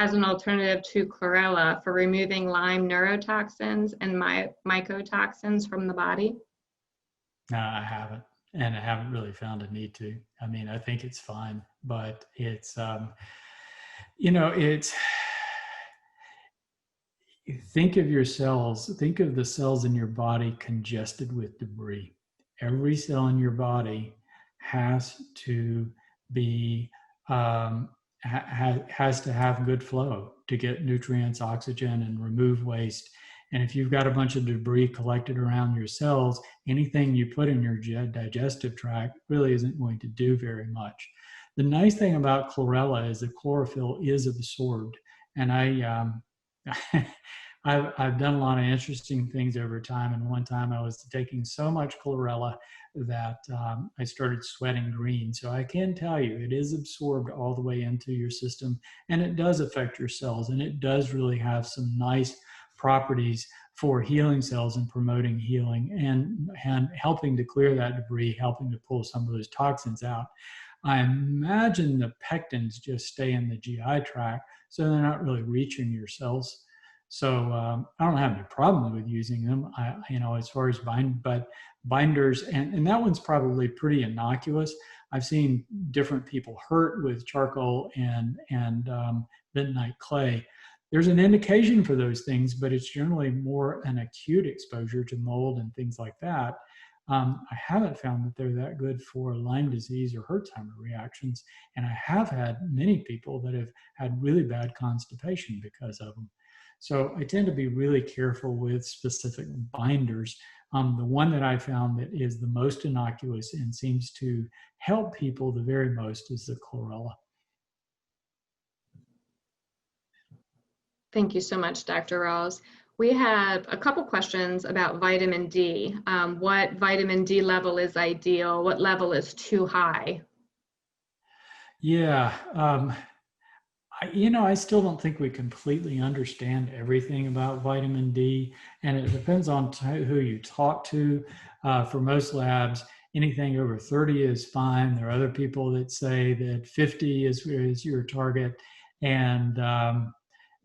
as an alternative to chlorella for removing Lyme neurotoxins and mycotoxins from the body? No, I haven't, and I haven't really found a need to. I mean, I think it's fine, but it's, think of your cells, think of the cells in your body congested with debris. Every cell in your body has to be, has to have good flow to get nutrients, oxygen, and remove waste. And if you've got a bunch of debris collected around your cells, anything you put in your digestive tract really isn't going to do very much. The nice thing about chlorella is the chlorophyll is absorbed. And I've done a lot of interesting things over time. And one time I was taking so much chlorella that I started sweating green. So I can tell you it is absorbed all the way into your system, and it does affect your cells, and it does really have some nice properties for healing cells and promoting healing and helping to clear that debris, helping to pull some of those toxins out. I imagine the pectins just stay in the GI tract, so they're not really reaching your cells. So I don't have any problem with using them, as far as binders, and that one's probably pretty innocuous. I've seen different people hurt with charcoal and bentonite clay. There's an indication for those things, but it's generally more an acute exposure to mold and things like that. I haven't found that they're that good for Lyme disease or Herxheimer reactions, and I have had many people that have had really bad constipation because of them. So I tend to be really careful with specific binders. The one that I found that is the most innocuous and seems to help people the very most is the chlorella. Thank you so much, Dr. Rawls. We have a couple questions about vitamin D. What vitamin D level is ideal? What level is too high? Yeah. I still don't think we completely understand everything about vitamin D, and it depends on who you talk to. For most labs, anything over 30 is fine. There are other people that say that 50 is your target, and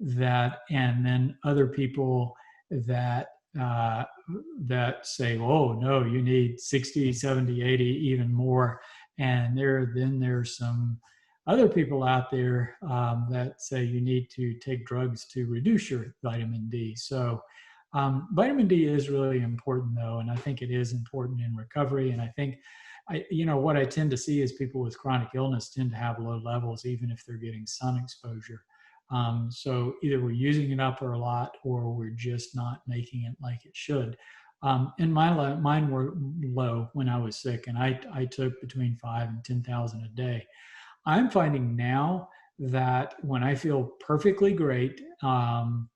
then other people that say, oh no, you need 60, 70, 80, even more. And there's some other people out there that say you need to take drugs to reduce your vitamin D. So vitamin D is really important though, and I think it is important in recovery. And I think, what I tend to see is people with chronic illness tend to have low levels, even if they're getting sun exposure. So either we're using it up a lot or we're just not making it like it should. And mine were low when I was sick, and I took between 5,000 and 10,000 a day. I'm finding now that when I feel perfectly great and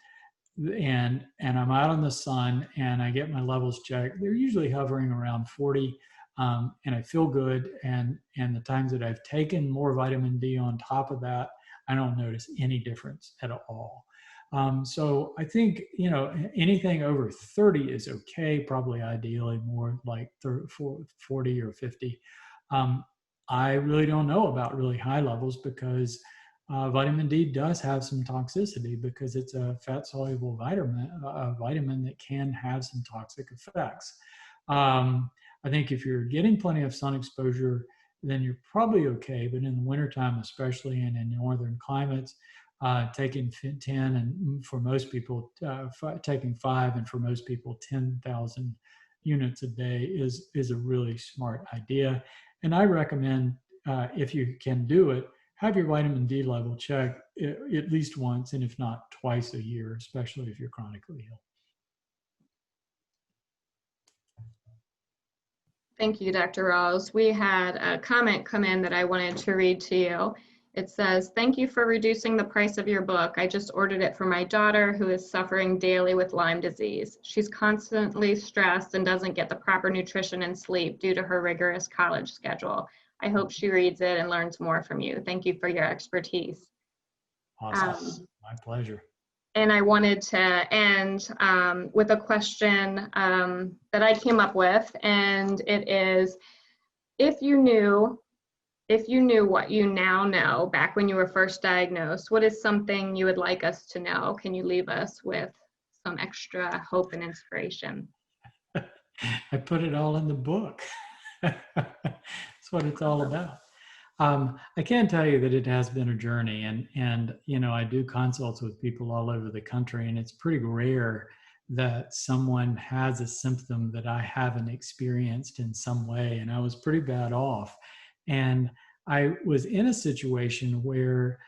I'm out in the sun and I get my levels checked, they're usually hovering around 40, and I feel good. And the times that I've taken more vitamin D on top of that, I don't notice any difference at all. So I think, anything over 30 is okay, probably ideally more like 40 or 50. I really don't know about really high levels because vitamin D does have some toxicity because it's a fat-soluble vitamin that can have some toxic effects. I think if you're getting plenty of sun exposure, then you're probably okay. But in the wintertime, especially and in northern climates, taking 10 and for most people, taking 5 and for most people, 10,000 units a day is a really smart idea. And I recommend, if you can do it, have your vitamin D level checked at least once, and if not twice a year, especially if you're chronically ill. Thank you, Dr. Rawls. We had a comment come in that I wanted to read to you. It says, "Thank you for reducing the price of your book. I just ordered it for my daughter who is suffering daily with Lyme disease. She's constantly stressed and doesn't get the proper nutrition and sleep due to her rigorous college schedule. I hope she reads it and learns more from you. Thank you for your expertise." Awesome. My pleasure. And I wanted to end with a question that I came up with, and it is, if you knew what you now know back when you were first diagnosed, what is something you would like us to know? Can you leave us with some extra hope and inspiration? I put it all in the book. That's what it's all about. I can tell you that it has been a journey, and you know, I do consults with people all over the country, and it's pretty rare that someone has a symptom that I haven't experienced in some way. And I was pretty bad off. And I was in a situation where,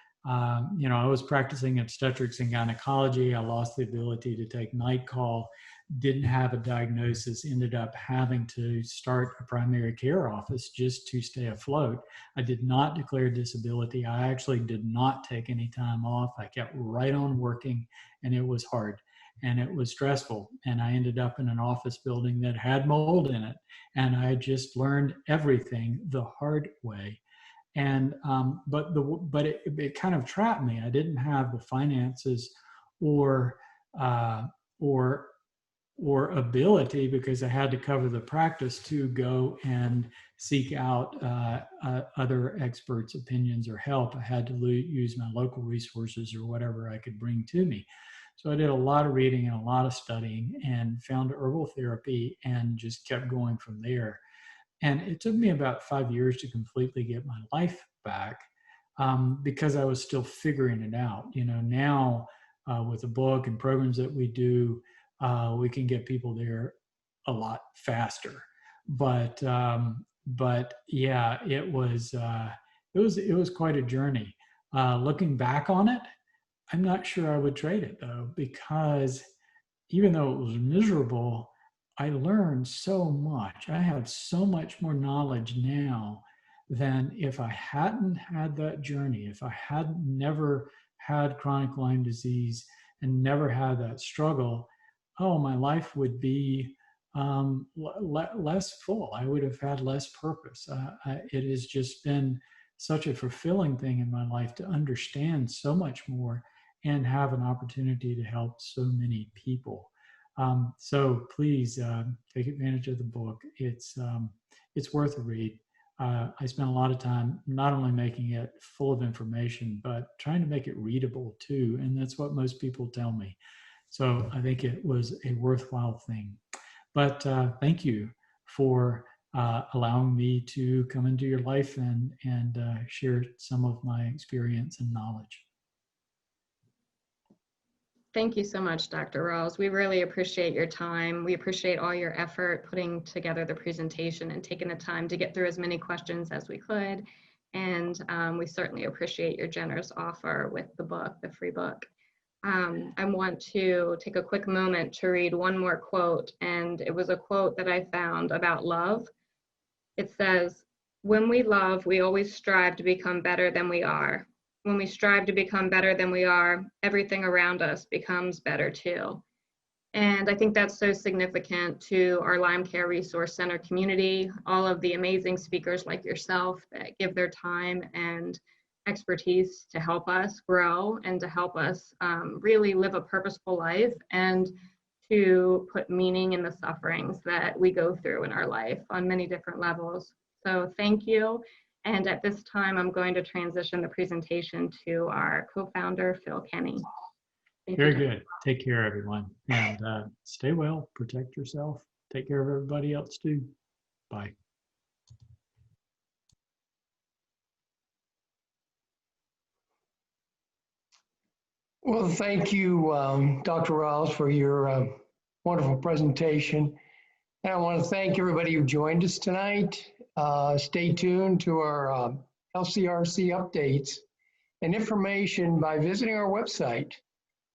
you know, I was practicing obstetrics and gynecology. I lost the ability to take night call, didn't have a diagnosis, ended up having to start a primary care office just to stay afloat. I did not declare disability. I actually did not take any time off. I kept right on working, and it was hard. And it was stressful. And I ended up in an office building that had mold in it. And I just learned everything the hard way. And, but it kind of trapped me. I didn't have the finances or ability, because I had to cover the practice, to go and seek out other experts' opinions or help. I had to use my local resources or whatever I could bring to me. So I did a lot of reading and a lot of studying and found herbal therapy and just kept going from there. And it took me about 5 years to completely get my life back, because I was still figuring it out. You know, now with the book and programs that we do, we can get people there a lot faster. But yeah, it was quite a journey. Looking back on it, I'm not sure I would trade it, though, because even though it was miserable, I learned so much. I have so much more knowledge now than if I hadn't had that journey, if I had never had chronic Lyme disease and never had that struggle. Oh, my life would be less full. I would have had less purpose. It has just been such a fulfilling thing in my life to understand so much more and have an opportunity to help so many people. So please take advantage of the book. It's worth a read. I spent a lot of time not only making it full of information, but trying to make it readable too. And that's what most people tell me. So I think it was a worthwhile thing. But thank you for allowing me to come into your life and share some of my experience and knowledge. Thank you so much, Dr. Rawls. We really appreciate your time. We appreciate all your effort putting together the presentation and taking the time to get through as many questions as we could. And we certainly appreciate your generous offer with the book, the free book. I want to take a quick moment to read one more quote, and it was a quote that I found about love. It says, "When we love, we always strive to become better than we are. When we strive to become better than we are, everything around us becomes better too." And I think that's so significant to our Lyme Care Resource Center community, all of the amazing speakers like yourself that give their time and expertise to help us grow and to help us really live a purposeful life and to put meaning in the sufferings that we go through in our life on many different levels. So thank you. And at this time, I'm going to transition the presentation to our co-founder, Phil Kenny. Very good. Take care, everyone. And stay well, protect yourself, take care of everybody else too. Bye. Well, thank you, Dr. Rawls, for your wonderful presentation. And I want to thank everybody who joined us tonight. Stay tuned to our LCRC updates and information by visiting our website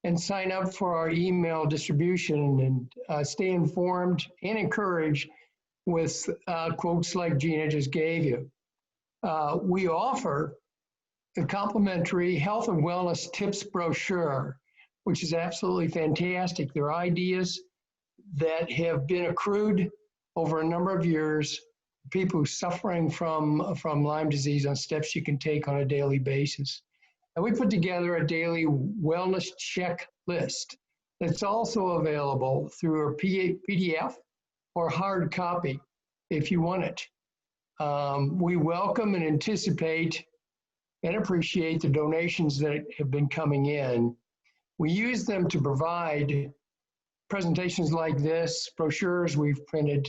and sign up for our email distribution and stay informed and encouraged with quotes like Gina just gave you. We offer a complimentary health and wellness tips brochure, which is absolutely fantastic. They're ideas that have been accrued over a number of years, people suffering from Lyme disease, on steps you can take on a daily basis. And we put together a daily wellness checklist that's also available through a PDF or hard copy if you want it. We welcome and anticipate and appreciate the donations that have been coming in. We use them to provide presentations like this, brochures we've printed,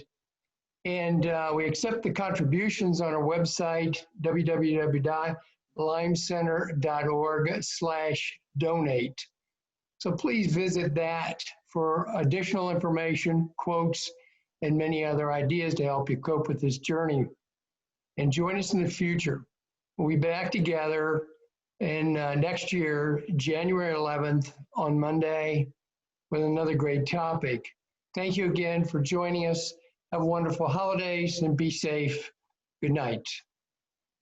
and we accept the contributions on our website, www.lymecenter.org/donate. So please visit that for additional information, quotes, and many other ideas to help you cope with this journey. And join us in the future. We'll be back together in next year, January 11th, on Monday, with another great topic. Thank you again for joining us. Have wonderful holidays and be safe. Good night.